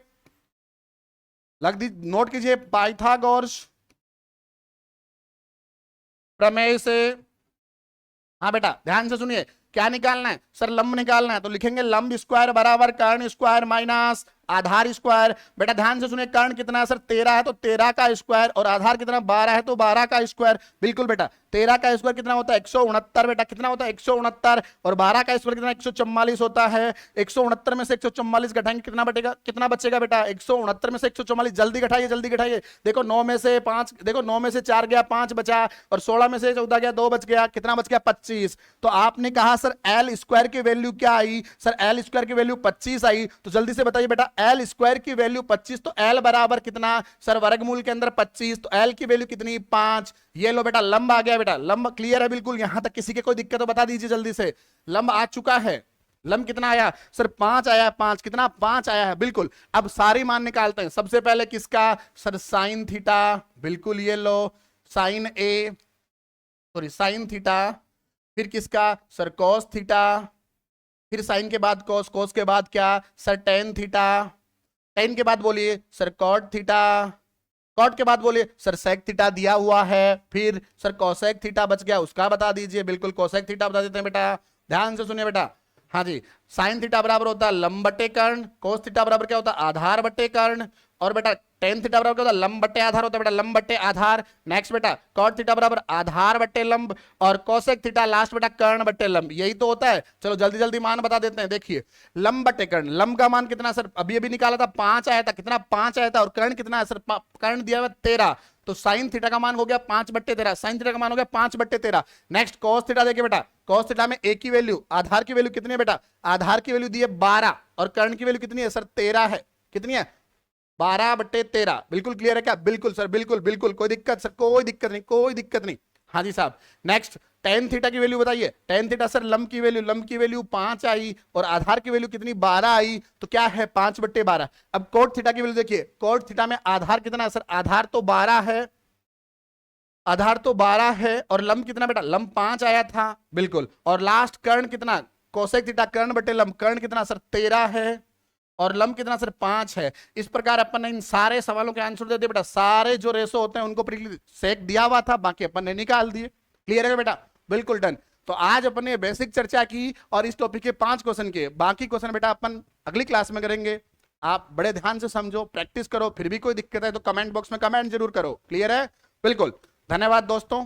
लग दी, नोट कीजिए, पाइथागोरस प्रमेय से। हाँ बेटा ध्यान से सुनिए, क्या निकालना है सर? लंब निकालना है। तो लिखेंगे लंब स्क्वायर बराबर कर्ण स्क्वायर माइनस आधार स्क्वायर। बेटा ध्यान से सुनिए, कर्ण कितना है सर? 13 है, तो 13 का स्क्वायर। और आधार कितना? 12 है, तो 12 का स्क्वायर। बिल्कुल बेटा, 13 का स्क्वायर कितना होता है? 169 बेटा। कितना होता है? 169। और 12 का स्क्वायर कितना? 144 होता है। 169 में से 144 घटाएंगे, कितना बचेगा? कितना बचेगा बेटा? 169 में से 144। जल्दी घटाइए, जल्दी घटाइए। देखो 9 में से 5, देखो 9 में से 4 गया, 5 बचा। और 16 में से 14 गया, 2 बच गया। कितना बच गया? 25। तो आपने कहा सर एल स्क्वायर की वैल्यू क्या आई सर? एल स्क्वायर की वैल्यू 25 आई। तो जल्दी से बताइए बेटा, एल स्क्वायर की वैल्यू 25, तो एल बराबर कितना सर? वर्गमूल के अंदर 25, तो एल की वैल्यू कितनी? 5। ये लो बेटा, लंब आ गया बेटा। लंब क्लियर है बिल्कुल? यहां तक किसी के कोई दिक्कत हो बता दीजिए जल्दी से। लंब आ चुका है। लंब कितना आया सर? 5 आया। 5 कितना? 5 आया है। बिल्कुल। अब सारी मान निकालते हैं। सबसे पहले किसका सर? Sine theta. बिल्कुल, ये लो साइन ए, सॉरी साइन थीटा। फिर किसका सर? Cos theta. फिर साइन के बाद कॉस, कॉस के बाद क्या सर? Tan theta. टेन के बाद बोलिए सर कॉट थीटा। कॉट के बाद बोलिए सर सेक थीटा दिया हुआ है, फिर सर कोसेक थीटा बच गया उसका बता दीजिए। बिल्कुल कोसेक थीटा बता देते हैं बेटा, ध्यान से सुनिए बेटा। हाँ जी, साइन थीटा बराबर होता है लंब बटे कर्ण, कोस थीटा बराबर क्या होता है आधार बटे कर्ण, और बेटा टेन थीटा बराबर क्या होता है लंब बटे आधार होता है बेटा, लंब बटे आधार। नेक्स्ट बेटा कॉट थीटा बराबर आधार बटे लंब, और कोसेक थीटा लास्ट बेटा कर्ण बटे लंब, यही तो होता है। चलो जल्दी जल्दी मान बता देते हैं। देखिए लंब बटे कर्ण, लंब का मान कितना सर अभी अभी निकाला था 5 आया था, कितना 5 आया था, और कर्ण कितना है सर कर्ण दिया हुआ 13, तो साइन थीटा का मान हो गया 5/13, साइन थीटा का मान हो गया 5/13। नेक्स्ट कॉस थीटा देखिए बेटा, कॉस थीटा में एक की वैल्यू आधार की वैल्यू कितनी है बेटा, आधार की वैल्यू दी है 12 और कर्ण की वैल्यू कितनी है सर 13 है, कितनी है 12/13। बिल्कुल क्लियर है क्या? बिल्कुल सर, बिल्कुल बिल्कुल, कोई दिक्कत सर, कोई दिक्कत नहीं, कोई दिक्कत नहीं। हाँ जी साहब। नेक्स्ट टेन थीटा की वैल्यू बताइए, टेन थीटा सर लंब की वैल्यू 5 आई और आधार की वैल्यू कितनी 12 आई, तो क्या है 5/12। अब कोट थीटा की वैल्यू देखिए, कोट थीटा में आधार कितना है सर, आधार तो 12 है, आधार तो 12 है, और लंब कितना बेटा, लंब 5 आया था बिल्कुल, और लास्ट कर्ण कितना, कोसेक थीटा कर्ण बटे लंब, कर्ण कितना सर 13 है, और लंब कितना सर 5 है। इस प्रकार अपन ने इन सारे सवालों के आंसर दे दिए बेटा, सारे जो रेशो होते हैं उनको सेक दिया हुआ था, बाकी अपन ने निकाल दिए। क्लियर है बेटा? बिल्कुल डन। तो आज अपन ने बेसिक चर्चा की और इस टॉपिक के 5 क्वेश्चन के, बाकी क्वेश्चन बेटा अपन अगली क्लास में करेंगे। आप बड़े ध्यान से समझो, प्रैक्टिस करो, फिर भी कोई दिक्कत है तो कमेंट बॉक्स में कमेंट जरूर करो। क्लियर है? बिल्कुल। धन्यवाद दोस्तों।